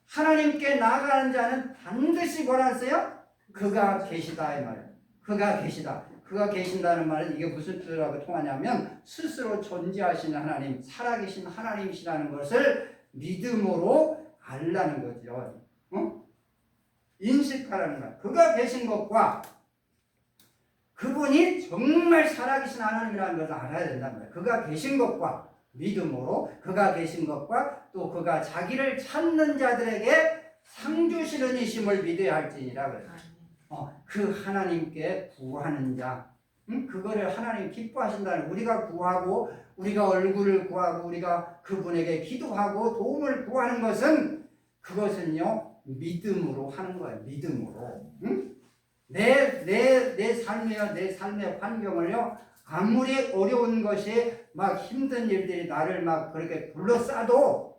하나님께 나아가는 자는 반드시 뭐라 했어요? 그가 계시다, 이 말이에요. 그가 계시다. 그가 계신다는 말은 이게 무슨 뜻으로 통하냐면 스스로 존재하시는 하나님, 살아계신 하나님이시라는 것을 믿음으로 알라는 거죠. 인식하라는 거예요. 그가 계신 것과 그분이 정말 살아계신 하나님이라는 것을 알아야 된다는 거예요. 그가 계신 것과 믿음으로, 그가 계신 것과 또 그가 자기를 찾는 자들에게 상 주시는 이심을 믿어야 할지니라 그래요. 그 하나님께 구하는 자, 그거를 하나님 기뻐하신다는, 우리가 구하고 우리가 얼굴을 구하고 우리가 그분에게 기도하고 도움을 구하는 것은, 그것은요 믿음으로 하는 거예요. 믿음으로. 내 삶의 환경을요, 아무리 어려운 것이 막 힘든 일들이 나를 막 그렇게 둘러싸도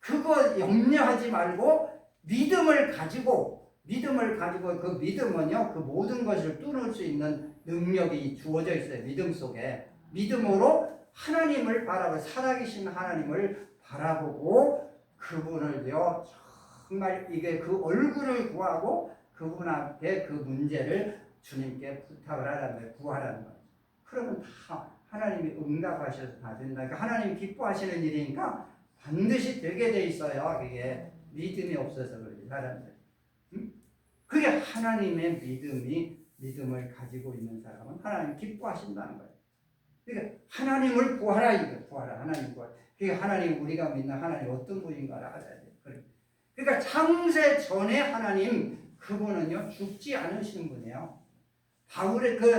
그거 염려하지 말고 믿음을 가지고 그 믿음은요, 그 모든 것을 뚫을 수 있는 능력이 주어져 있어요. 믿음 속에. 믿음으로 하나님을 바라보고, 살아계신 하나님을 바라보고 그분을요 정말 이게 그 얼굴을 구하고 그분 앞에 그 문제를 주님께 부탁을 하라는 거예요. 구하라는 거예요. 그러면 다 하나님이 응답하셔서 다 된다. 그러니까 하나님이 기뻐하시는 일이니까 반드시 되게 돼 있어요. 그게 믿음이 없어서 그러지, 사람들. 그게 하나님의 믿음을 가지고 있는 사람은 하나님 기뻐하신다는 거예요. 그러니까 하나님을 구하라, 이거 구하라, 하나님 구하라. 그러니까 하나님, 우리가 믿는 하나님 어떤 분인가 알아야 돼요. 그러니까 창세 전에 하나님, 그분은요 죽지 않으시는 분이에요. 바울의 그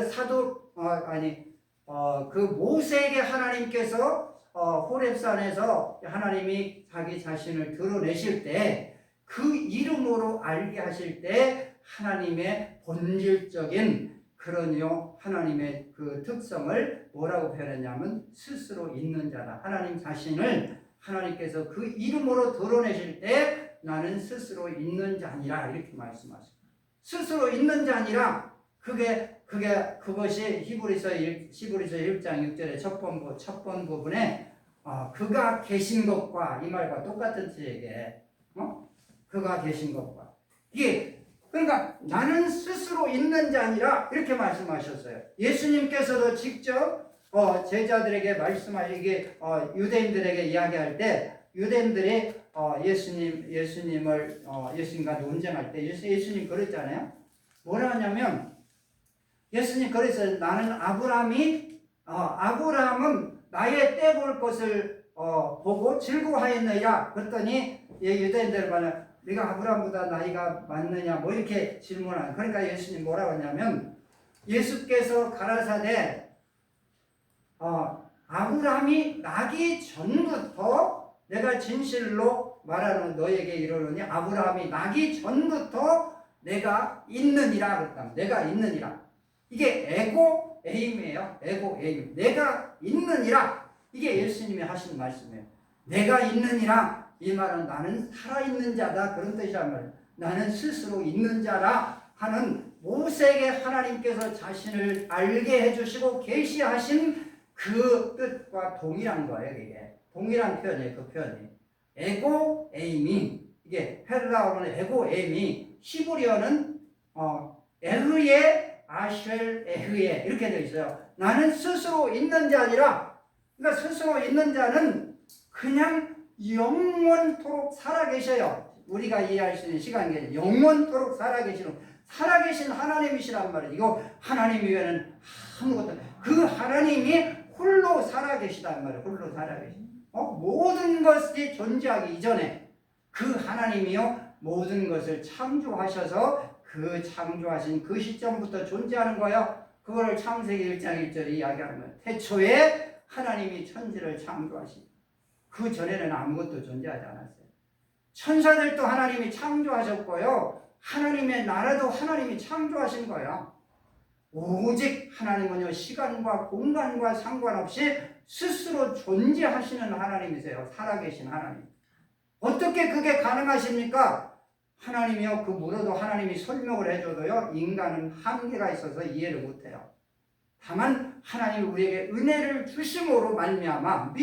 그 모세에게 하나님께서 호렙산에서 하나님이 자기 자신을 드러내실 때, 그 이름으로 알게 하실 때 하나님의 본질적인 그런요 하나님의 그 특성을 뭐라고 표현했냐면 스스로 있는 자다. 하나님 자신을 하나님께서 그 이름으로 드러내실 때 나는 스스로 있는 자니라, 이렇게 말씀하십니다. 스스로 있는 자니라. 그것이 히브리서 1장 6절의 첫 번 부분에 그가 계신 것과 이 말과 똑같은 뜻에게 그가 계신 것과, 이게 그러니까 나는 스스로 있는 자니라, 이렇게 말씀하셨어요. 예수님께서도 직접 제자들에게 말씀하시게 유대인들에게 이야기할 때 유대인들이 예수님과 논쟁할 때 예수님 그랬잖아요. 뭐라 하냐면 예수님 그래서 나는 아브라함은 나의 때 볼 것을 보고 즐거워하였느냐 그랬더니 유대인들 말은 네가 아브라함보다 나이가 많느냐 뭐 이렇게 질문하는. 그러니까 예수님 뭐라고 하냐면 예수께서 가라사대 아브라함이 나기 전부터 내가 진실로 말하는 너에게 이르노니 아브라함이 나기 전부터 내가 있느니라 그랬다. 내가 있느니라. 이게 에고 에임이에요. 에고 에임. 내가 있느니라. 이게 예수님이 하시는 말씀이에요. 내가 있느니라. 이 말은 나는 살아있는 자다 그런 뜻이란 말이에요. 나는 스스로 있는 자라 하는 모세에게 하나님께서 자신을 알게 해주시고 계시하신 그 뜻과 동일한 거예요. 이게 동일한 표현이에요. 그 표현이 에고 에이미. 이게 헬라어로는 에고 에이미, 히브리어는 에흐예 아쉘 에흐예 이렇게 되어 있어요. 나는 스스로 있는 자니라. 그러니까 스스로 있는 자는 그냥 영원토록 살아계셔요. 우리가 이해할 수 있는 시간이 영원토록 살아계신 하나님이시란 말이에요. 이거 하나님 이외에는 아무것도 그 하나님이 홀로 살아계시단 말이에요. 홀로 살아계시. 모든 것이 존재하기 이전에 그 하나님이요 모든 것을 창조하셔서 그 창조하신 그 시점부터 존재하는 거예요. 그거를 창세기 1장 1절에 이야기하는 거예요. 태초에 하나님이 천지를 창조하신. 그 전에는 아무것도 존재하지 않았어요. 천사들도 하나님이 창조하셨고요. 하나님의 나라도 하나님이 창조하신 거예요. 오직 하나님은요 시간과 공간과 상관없이 스스로 존재하시는 하나님이세요. 살아계신 하나님. 어떻게 그게 가능하십니까? 하나님이요 그 물어도 하나님이 설명을 해줘도요 인간은 한계가 있어서 이해를 못해요. 다만 하나님이 우리에게 은혜를 주심으로 말미암아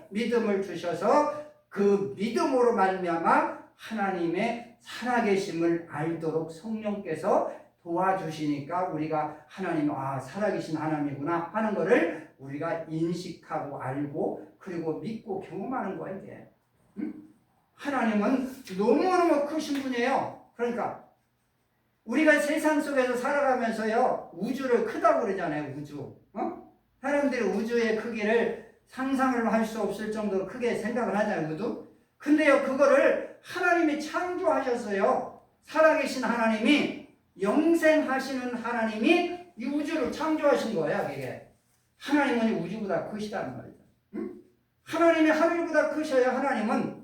믿음을 주셔서 그 믿음으로 말미암아 하나님의 살아계심을 알도록 성령께서 도와주시니까 우리가 하나님 살아계신 하나님이구나 하는 것을 우리가 인식하고 알고 그리고 믿고 경험하는 거예요. 이게. 하나님은 너무너무 크신 분이에요. 그러니까 우리가 세상 속에서 살아가면서요 우주를 크다고 그러잖아요. 우주. 사람들이 우주의 크기를 상상을 할 수 없을 정도로 크게 생각을 하잖아요. 우주. 근데요 그거를 하나님이 창조하셨어요. 살아계신 하나님이 영생하시는 하나님이 이 우주를 창조하신 거예요. 이게 하나님은 우주보다 크시다는 말이죠. 하나님이 하늘보다 크셔요. 하나님은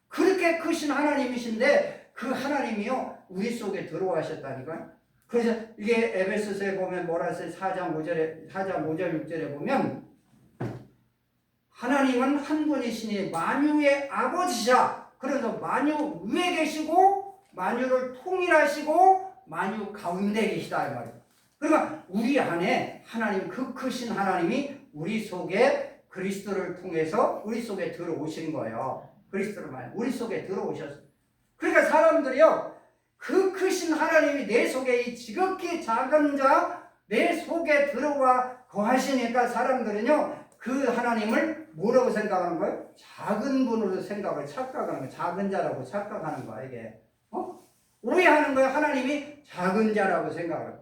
그렇게 크신 하나님이신데 그 하나님이요 우리 속에 들어와셨다니까요. 그래서 이게 에베소서에 보면 뭐라 했어요? 4장 5절 6절에 보면 하나님은 한 분이시니 만유의 아버지시라. 그래서 만유 위에 계시고 만유를 통일하시고 만유 가운데 계시다 이 말이에요. 그러니까 우리 안에 하나님 그 크신 하나님이 우리 속에 그리스도를 통해서 우리 속에 들어오신 거예요. 그리스도를 말해 우리 속에 들어오셨어요. 그러니까 사람들이요 그 크신 하나님이 내 속에 이 지극히 작은 자 내 속에 들어와 거하시니까 사람들은요 그 하나님을 뭐라고 생각하는 거예요? 작은 분으로 착각하는 거예요. 작은 자라고 착각하는 거야 이게. 오해하는 거예요. 하나님이 작은 자라고 생각을.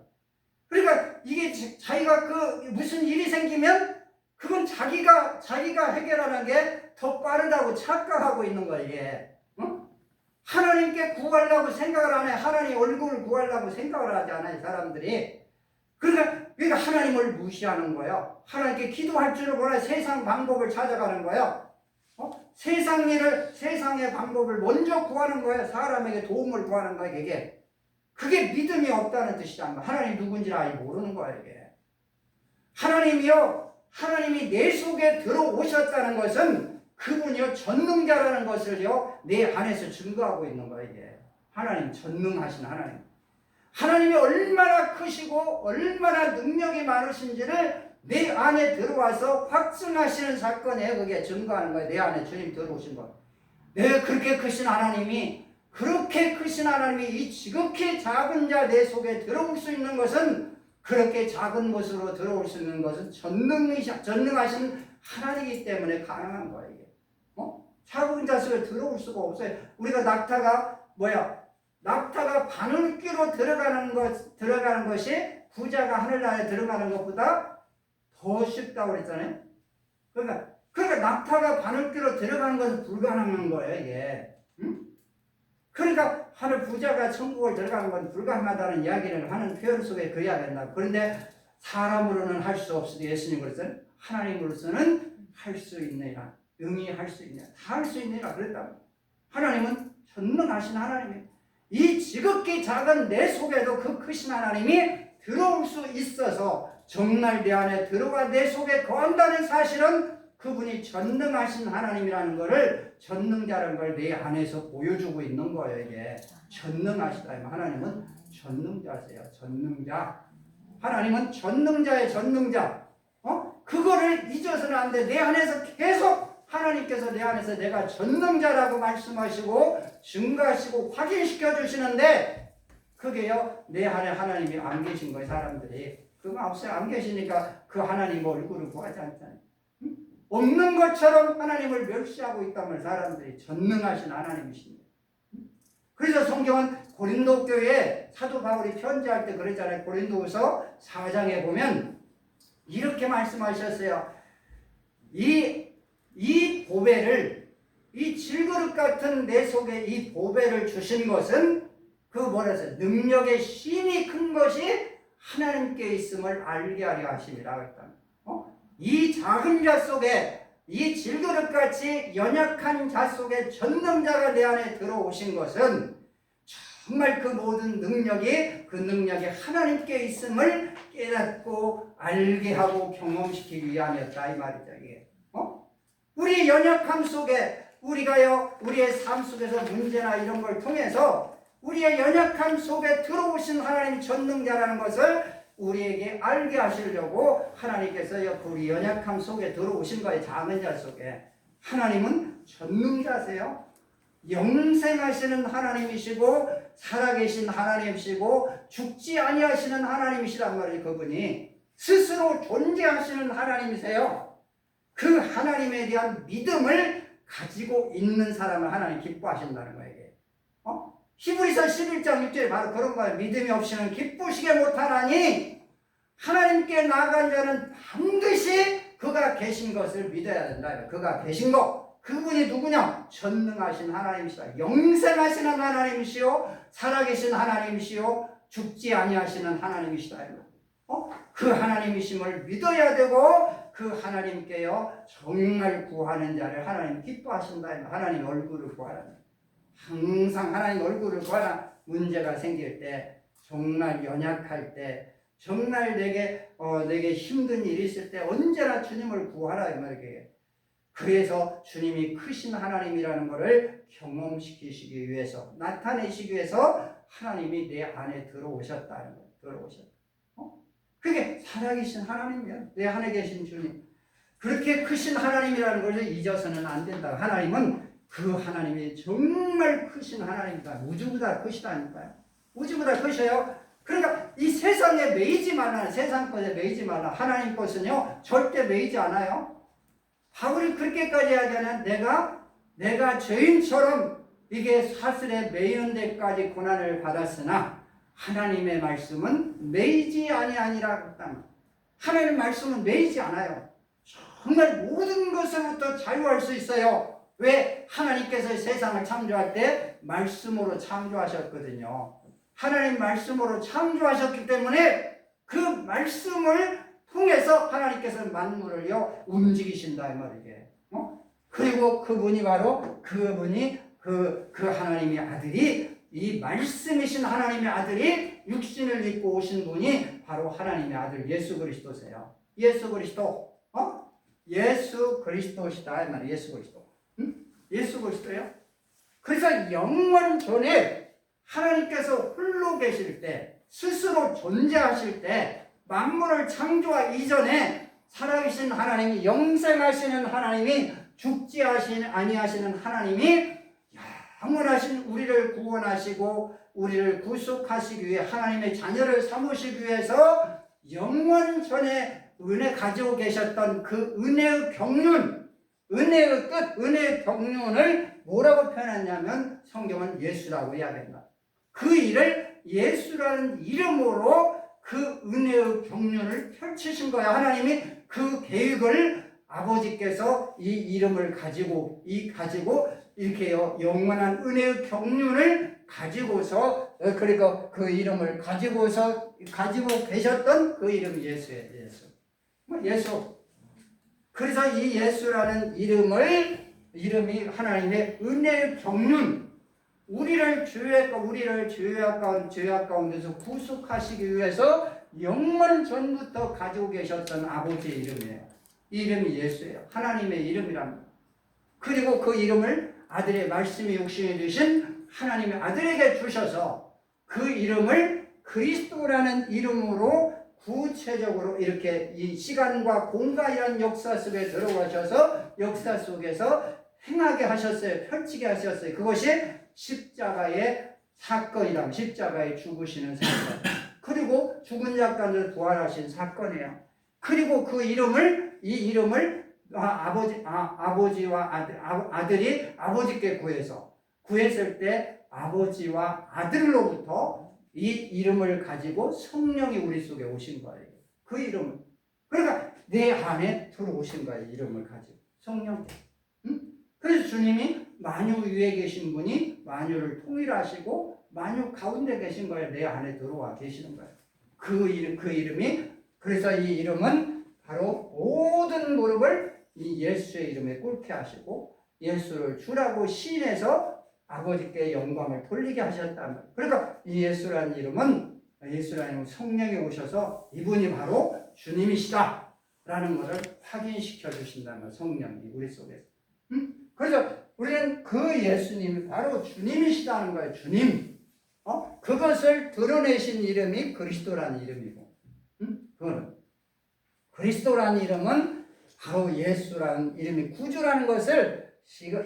그러니까 이게 자기가 그 무슨 일이 생기면 그건 자기가 해결하는 게 더 빠르다고 착각하고 있는 거예요 이게. 하나님께 구하려고 생각을 안 해. 하나님 얼굴을 구하려고 생각을 하지 않아요 사람들이. 그러니까 하나님을 무시하는 거예요. 하나님께 기도할 줄을 몰라 세상 방법을 찾아가는 거예요. 세상의 방법을 먼저 구하는 거예요. 사람에게 도움을 구하는 거예요 이게. 그게 믿음이 없다는 뜻이란 말이에요. 하나님 누군지를 아예 모르는 거예요 이게. 하나님이 내 속에 들어오셨다는 것은 그분이요 전능자라는 것을요 내 안에서 증거하고 있는 거예요 이게. 하나님 전능하신 하나님이 얼마나 크시고 얼마나 능력이 많으신지를 내 안에 들어와서 확증하시는 사건이에요. 그게 증거하는 거예요. 내 안에 주님 들어오신 거. 그렇게 크신 하나님이 이 지극히 작은 자 내 속에 들어올 수 있는 것은 그렇게 작은 곳으로 들어올 수 있는 것은 전능하신 하나님이기 때문에 가능한 거예요. 이게. 작은 자석에 들어올 수가 없어요. 우리가 낙타가 바늘귀로 들어가는 것이 부자가 하늘나라에 들어가는 것보다 더 쉽다고 그랬잖아요. 그러니까 낙타가 바늘귀로 들어가는 것은 불가능한 거예요, 이게. 그러니까 하늘 부자가 천국을 들어가는 건 불가능하다는 이야기를 하는 표현 속에 그래야 된다. 그런데 사람으로는 할 수 없어도 예수님 그랬어요. 하나님으로서는 할 수 있느니라. 응히 할 수 있느니라. 다 할 수 있느니라 그랬다. 하나님은 전능하신 하나님이에요. 이 지극히 작은 내 속에도 그 크신 하나님이 들어올 수 있어서 정말 내 안에 들어와 내 속에 거한다는 사실은 그분이 전능하신 하나님이라는 것을 전능자라는 걸 내 안에서 보여주고 있는 거예요. 이게 전능하시다. 하나님은 전능자세요. 전능자. 하나님은 전능자의 전능자. 그거를 잊어서는 안 돼. 내 안에서 계속 하나님께서 내 안에서 내가 전능자라고 말씀하시고 증거하시고 확인시켜 주시는데 그게요 내 안에 하나님이 안 계신 거예요. 사람들이 그거 없어요. 안 계시니까 그 하나님 얼굴을 구하지 않잖아요. 없는 것처럼 하나님을 멸시하고 있다면 사람들이 전능하신 하나님이십니다. 그래서 성경은 고린도 교회에 사도 바울이 편지할 때 그랬잖아요. 고린도후서 4장에 보면 이렇게 말씀하셨어요. 이 보배를, 이 질그릇 같은 내 속에 이 보배를 주신 것은 그 뭐라서 능력의 힘이 큰 것이 하나님께 있음을 알게 하려 하심이라 그랬다. 이 작은 자 속에 이 질그릇같이 연약한 자 속에 전능자가 내 안에 들어오신 것은 정말 그 모든 능력이 하나님께 있음을 깨닫고 알게 하고 경험시키기 위함이었다 이 말이죠. 이게. 우리 연약함 속에 우리의 삶 속에서 문제나 이런 걸 통해서 우리의 연약함 속에 들어오신 하나님 전능자라는 것을 우리에게 알게 하시려고 하나님께서 우리 연약함 속에 들어오신 거예요. 작은 자 속에. 하나님은 전능자세요. 영생하시는 하나님이시고 살아계신 하나님이시고 죽지 아니하시는 하나님이시란 말이에요. 그분이 스스로 존재하시는 하나님이세요. 그 하나님에 대한 믿음을 가지고 있는 사람을 하나님 기뻐하신다는 거예요. 히브리서 11장 6절에 바로 그런 거예요. 믿음이 없이는 기쁘시게 못하나니 하나님께 나아간 자는 반드시 그가 계신 것을 믿어야 된다. 그가 계신 것. 그분이 누구냐? 전능하신 하나님이시다. 영생하시는 하나님이시요 살아계신 하나님이시요 죽지 아니하시는 하나님이시다. 그 하나님이심을 믿어야 되고 그 하나님께요 정말 구하는 자를 하나님 기뻐하신다. 하나님 얼굴을 구하라. 항상 하나님 얼굴을 구하라. 문제가 생길 때, 정말 연약할 때, 정말 내게 힘든 일이 있을 때 언제나 주님을 구하라 이 말이에요. 그래서 주님이 크신 하나님이라는 것을 경험시키시기 위해서, 나타내시기 위해서 하나님이 내 안에 들어오셨다는 거예요. 들어오셨다. 그게 살아계신 하나님이에요. 내 안에 계신 주님. 그렇게 크신 하나님이라는 것을 잊어서는 안 된다. 하나님은 그 하나님이 정말 크신 하나님이다. 우주보다 크시다니까요. 우주보다 크셔요. 그러니까 이 세상에 매이지 말라. 세상 것에 매이지 말라. 하나님 것은요 절대 매이지 않아요. 바울이 그렇게까지 하자면 내가 죄인처럼 이게 사슬에 매이는 데까지 고난을 받았으나 하나님의 말씀은 매이지 아니하니라. 하나님의 말씀은 매이지 않아요. 정말 모든 것으로부터 자유할 수 있어요. 왜? 하나님께서 세상을 창조할 때 말씀으로 창조하셨거든요. 하나님 말씀으로 창조하셨기 때문에 그 말씀을 통해서 하나님께서 만물을요 움직이신다 이 말이에요. 그리고 그분이 바로 그 하나님의 아들이, 이 말씀이신 하나님의 아들이 육신을 입고 오신 분이 바로 하나님의 아들 예수 그리스도세요. 예수 그리스도. 예수 그리스도시다 이 말이에요. 예수 그리스도. 예수 그리스도요. 그래서 영원 전에 하나님께서 홀로 계실 때, 스스로 존재하실 때, 만물을 창조하기 이전에 살아계신 하나님이, 영생하시는 하나님이, 죽지 아니하시는 하나님이 영원하신 우리를 구원하시고 우리를 구속하시기 위해, 하나님의 자녀를 삼으시기 위해서 영원 전에 은혜 가지고 계셨던 그 은혜의 경륜, 은혜의 뜻, 은혜의 경륜을 뭐라고 표현했냐면 성경은 예수라고 이야기한다. 그 일을 예수라는 이름으로 그 은혜의 경륜을 펼치신 거야. 하나님이 그 계획을 아버지께서 이 이름을 가지고 이렇게요 영원한 은혜의 경륜을 가지고서 그리고 그 이름을 가지고 계셨던 그 이름이 예수예요. 예수. 그래서 이 예수라는 이름이 하나님의 은혜의 경륜, 우리를 죄악 가운데서 구속하시기 위해서 영원 전부터 가지고 계셨던 아버지의 이름이에요. 이 이름이 예수예요. 하나님의 이름이랍니다. 그리고 그 이름을 아들의 말씀이 육신이 되신 하나님의 아들에게 주셔서 그 이름을 그리스도라는 이름으로 구체적으로 이렇게 이 시간과 공간이라는 역사 속에 들어가셔서 역사 속에서 행하게 하셨어요. 펼치게 하셨어요. 그것이 십자가의 사건이다. 십자가에 죽으시는 사건. 그리고 죽은 자 가운데 부활하신 사건이에요. 그리고 그 이름을 아버지와 아들이 아버지께 구했을 때 아버지와 아들로부터 이 이름을 가지고 성령이 우리 속에 오신 거예요. 그 이름을. 그러니까 내 안에 들어오신 거예요. 이름을 가지고. 성령. 응? 그래서 주님이 만유 위에 계신 분이 만유를 통일하시고 만유 가운데 계신 거예요. 내 안에 들어와 계시는 거예요. 그 이름이 그래서 이 이름은 바로 모든 무릎을 이 예수의 이름에 꿇게 하시고 예수를 주라고 시인해서 아버지께 영광을 돌리게 하셨단 말이에요. 그러니까 이 예수라는 이름은 성령이 오셔서 이분이 바로 주님이시다 라는 것을 확인시켜 주신다는 거예요. 성령이 우리 속에서. 그래서 우리는 그 예수님이 바로 주님이시다는 거예요. 주님. 그것을 드러내신 이름이 그리스도라는 이름이고, 그거는 그리스도라는 이름은 바로 예수라는 이름이 구주라는 것을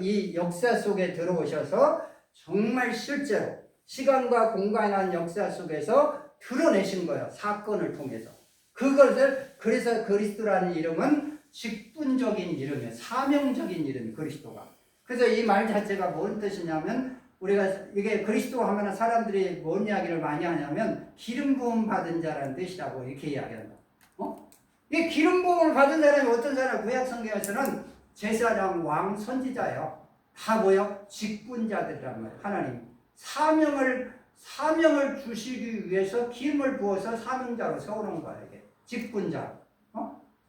이 역사 속에 들어오셔서 정말 실제로 시간과 공간이라는 역사 속에서 드러내신 거예요. 사건을 통해서. 그래서 그리스도라는 이름은 직분적인 이름이에요. 사명적인 이름이 그리스도가. 그래서 이 말 자체가 뭔 뜻이냐면 우리가 이게 그리스도 하면 사람들이 뭔 이야기를 많이 하냐면 기름 부음 받은 자라는 뜻이라고 이렇게 이야기한다. 이 기름 부음을 받은 사람이 어떤 사람? 구약 성경에서는 제사장, 왕, 선지자예요. 다 뭐요? 직분자들이란 말이에요. 하나님 사명을 주시기 위해서 기름을 부어서 사명자로 세우는 거예요. 이게 직분자.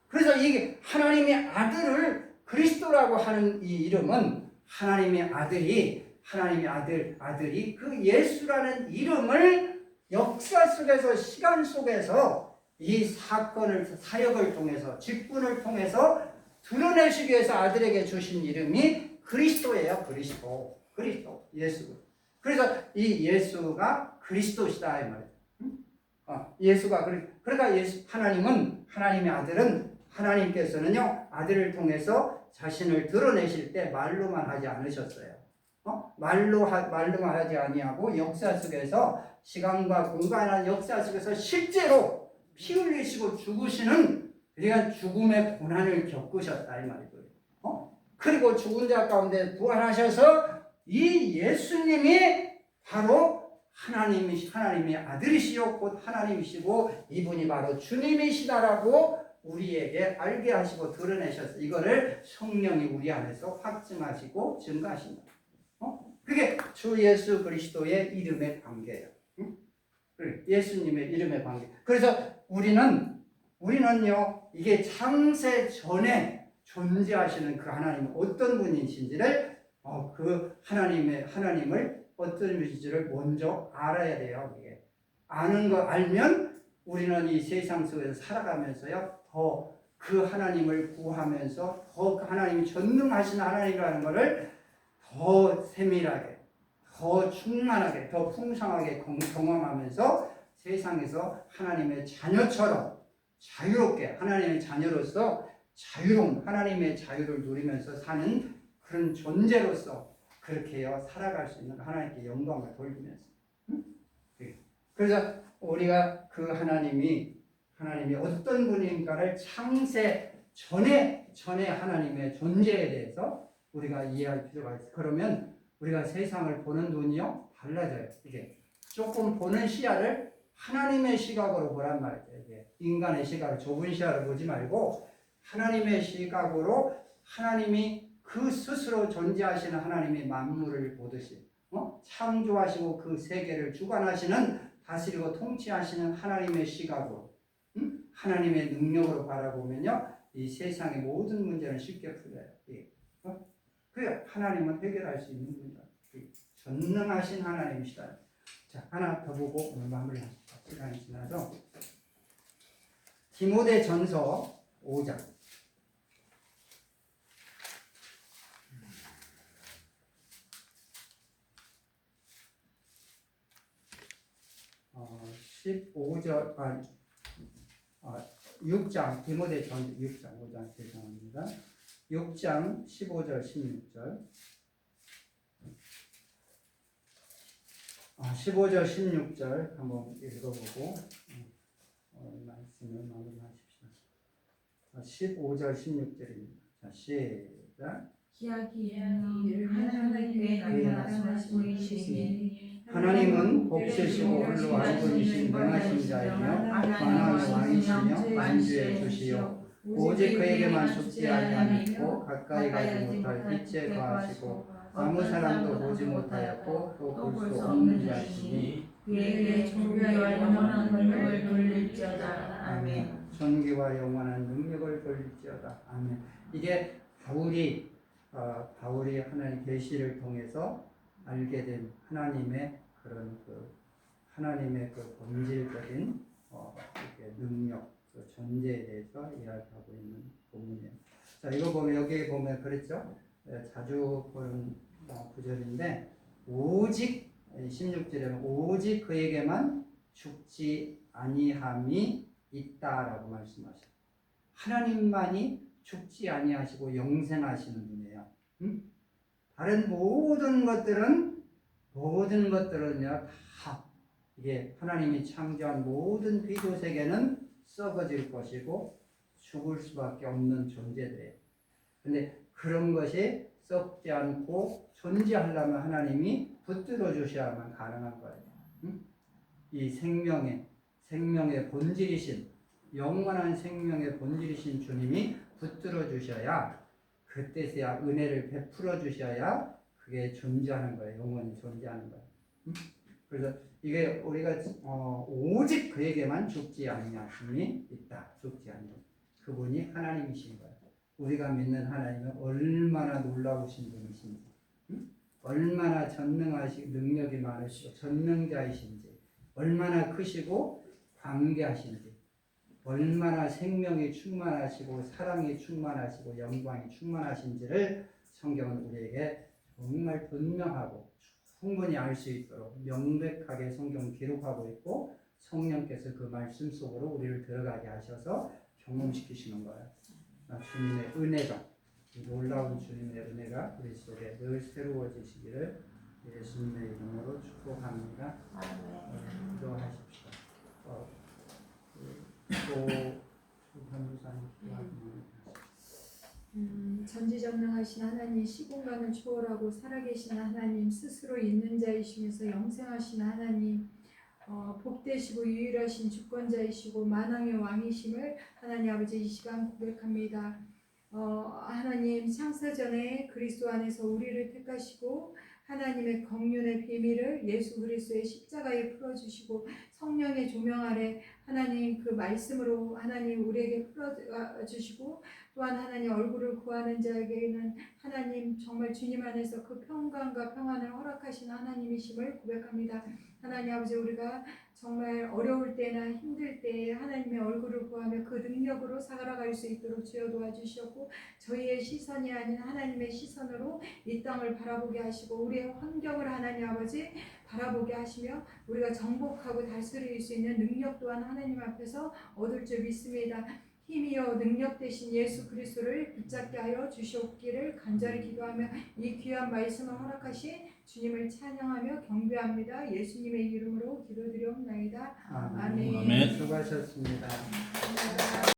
그래서 이게 하나님의 아들을 그리스도라고 하는 이 이름은 하나님의 아들이 그 예수라는 이름을 역사 속에서 시간 속에서 이 사역을 통해서 직분을 통해서 드러내시기 위해서 아들에게 주신 이름이 그리스도예요. 그리스도 예수. 그래서 이 예수가 그리스도시다 이 말이에요. 예수가 그러니까 하나님의 아들은 하나님께서는요 아들을 통해서 자신을 드러내실 때 말로만 하지 않으셨어요. 말로만 하지 아니하고 역사 속에서 시간과 공간이라는 역사 속에서 실제로 피 흘리시고 죽으시는 그러니까 죽음의 고난을 겪으셨다 이 말이고요. 그리고 죽은 자 가운데 부활하셔서 이 예수님이 바로 하나님의 아들이시요 곧 하나님이시고 이분이 바로 주님이시다라고 우리에게 알게 하시고 드러내셨어요. 이거를 성령이 우리 안에서 확증하시고 증가하신다. 그게 주 예수 그리스도의 이름의 관계예요. 예수님의 이름의 관계. 그래서 우리는요 이게 창세 전에 존재하시는 그 하나님은 어떤 분이신지를 그 하나님을 어떤 분이신지를 먼저 알아야 돼요. 이게 아는 거 알면 우리는 이 세상 속에서 살아가면서요 더 그 하나님을 구하면서 더 그 하나님이 전능하신 하나님이라는 것을 더 세밀하게, 더 충만하게, 더 풍성하게 경험하면서 세상에서 하나님의 자녀처럼 자유롭게 하나님의 자녀로서 자유로운 하나님의 자유를 누리면서 사는 그런 존재로서 그렇게요 살아갈 수 있는 하나님께 영광을 돌리면서. 그래서 우리가 그 하나님이 하나님이 어떤 분인가를 창세 전에 하나님의 존재에 대해서 우리가 이해할 필요가 있어요. 그러면 우리가 세상을 보는 눈이요 달라져요. 이게 조금 보는 시야를 하나님의 시각으로 보란 말이죠. 이게 인간의 시각을 좁은 시야로 보지 말고 하나님의 시각으로 하나님이 그 스스로 존재하시는 하나님의 만물을 보듯이 창조하시고 그 세계를 주관하시는 다스리고 통치하시는 하나님의 시각으로 하나님의 능력으로 바라보면요 이 세상의 모든 문제는 쉽게 풀려요. 그래 하나님은 해결할 수 있는 문제. 전능하신 하나님이시다. 자 하나 더 보고 오늘 마무리합시다. 시간이 지나서 디모데전서 5장 15절 6장 디모데전서 6장 5장 죄송합니다. 6장 15절 16절 15절 16절 한번 읽어보고 말씀을 마무리하십시다. 15절 16절입니다. 자 시작. 기약이 하나님의 나타나신 분이시니 하나님은 복수시고 홀로 한 분이신 명하신 자이며 만왕의 왕이시며 만주의 주시요 오직 그에게만 죽지 아니함이 있고 가까이 가지 못할 빛에 거하시고 아무 사람도 보지 못하였고 또 볼 수 없는 자이시니 그에게 존귀와 영원한 능력을 돌릴지어다. 아멘. 존귀와 영원한 능력을 돌릴지어다. 아멘. 이게 바울이 하나님 계시를 통해서 알게 된 하나님의 그런 하나님의 본질적인 능력, 존재에 대해서 이야기하고 있는 본문이에요. 자, 이거 보면 여기 보면 그랬죠? 자주 보는 구절인데 오직 16절에는 오직 그에게만 죽지 아니함이 있다라고 말씀하셔요. 하나님만이 죽지 아니하시고 영생하시는 분이에요. 다른 모든 것들은요 다 이게 하나님이 창조한 모든 피조 세계는 썩어질 것이고 죽을 수밖에 없는 존재들이에요. 근데 그런 것이 썩지 않고 존재하려면 하나님이 붙들어 주셔야만 가능한 거예요. 이 생명의 본질이신 영원한 생명의 본질이신 주님이 붙들어 주셔야 그때서야 은혜를 베풀어 주셔야 그게 존재하는 거예요. 영원히 존재하는 거예요. 그래서 이게 우리가 오직 그에게만 죽지 아니하심이 있다. 죽지 않는 그분이 하나님이신 거예요. 우리가 믿는 하나님은 얼마나 놀라우신 분이신지, 얼마나 전능하시고 능력이 많으시고 전능자이신지, 얼마나 크시고 광대하신지, 얼마나 생명이 충만하시고 사랑이 충만하시고 영광이 충만하신지를 성경은 우리에게 정말 분명하고 충분히 알 수 있도록 명백하게 성경 기록하고 있고 성령께서 그 말씀 속으로 우리를 들어가게 하셔서 경험시키시는 거예요. 주님의 은혜가 놀라운 주님의 은혜가 우리 속에 늘 새로워지시기를 예수님의 이름으로 축복합니다. 기도하십시오. 전지전능하신 하나님, 시공간을 초월하고 살아계신 하나님, 스스로 있는 자이시면서 영생하신 하나님, 복되시고 유일하신 주권자이시고 만왕의 왕이심을 하나님 아버지 이 시간 고백합니다. 하나님 창세전에 그리스도 안에서 우리를 택하시고 하나님의 긍휼의 비밀을 예수 그리스도의 십자가에 풀어주시고 성령의 조명 아래 하나님 그 말씀으로 하나님 우리에게 풀어주시고 또한 하나님 얼굴을 구하는 자에게는 하나님 정말 주님 안에서 그 평강과 평안을 허락하시는 하나님이심을 고백합니다. 하나님 아버지 우리가 정말 어려울 때나 힘들 때에 하나님의 얼굴을 구하며 그 능력으로 살아갈 수 있도록 주여 도와주시었고 저희의 시선이 아닌 하나님의 시선으로 이 땅을 바라보게 하시고 우리의 환경을 하나님 아버지 바라보게 하시며 우리가 정복하고 다스릴 수 있는 능력 또한 하나님 앞에서 얻을 줄 믿습니다. 힘이요 능력 되신 예수 그리스도를 붙잡게 하여 주시옵기를 간절히 기도하며 이 귀한 말씀을 허락하신 주님을 찬양하며 경배합니다. 예수님의 이름으로 기도드리옵나이다. 아멘. 아멘. 수고하셨습니다.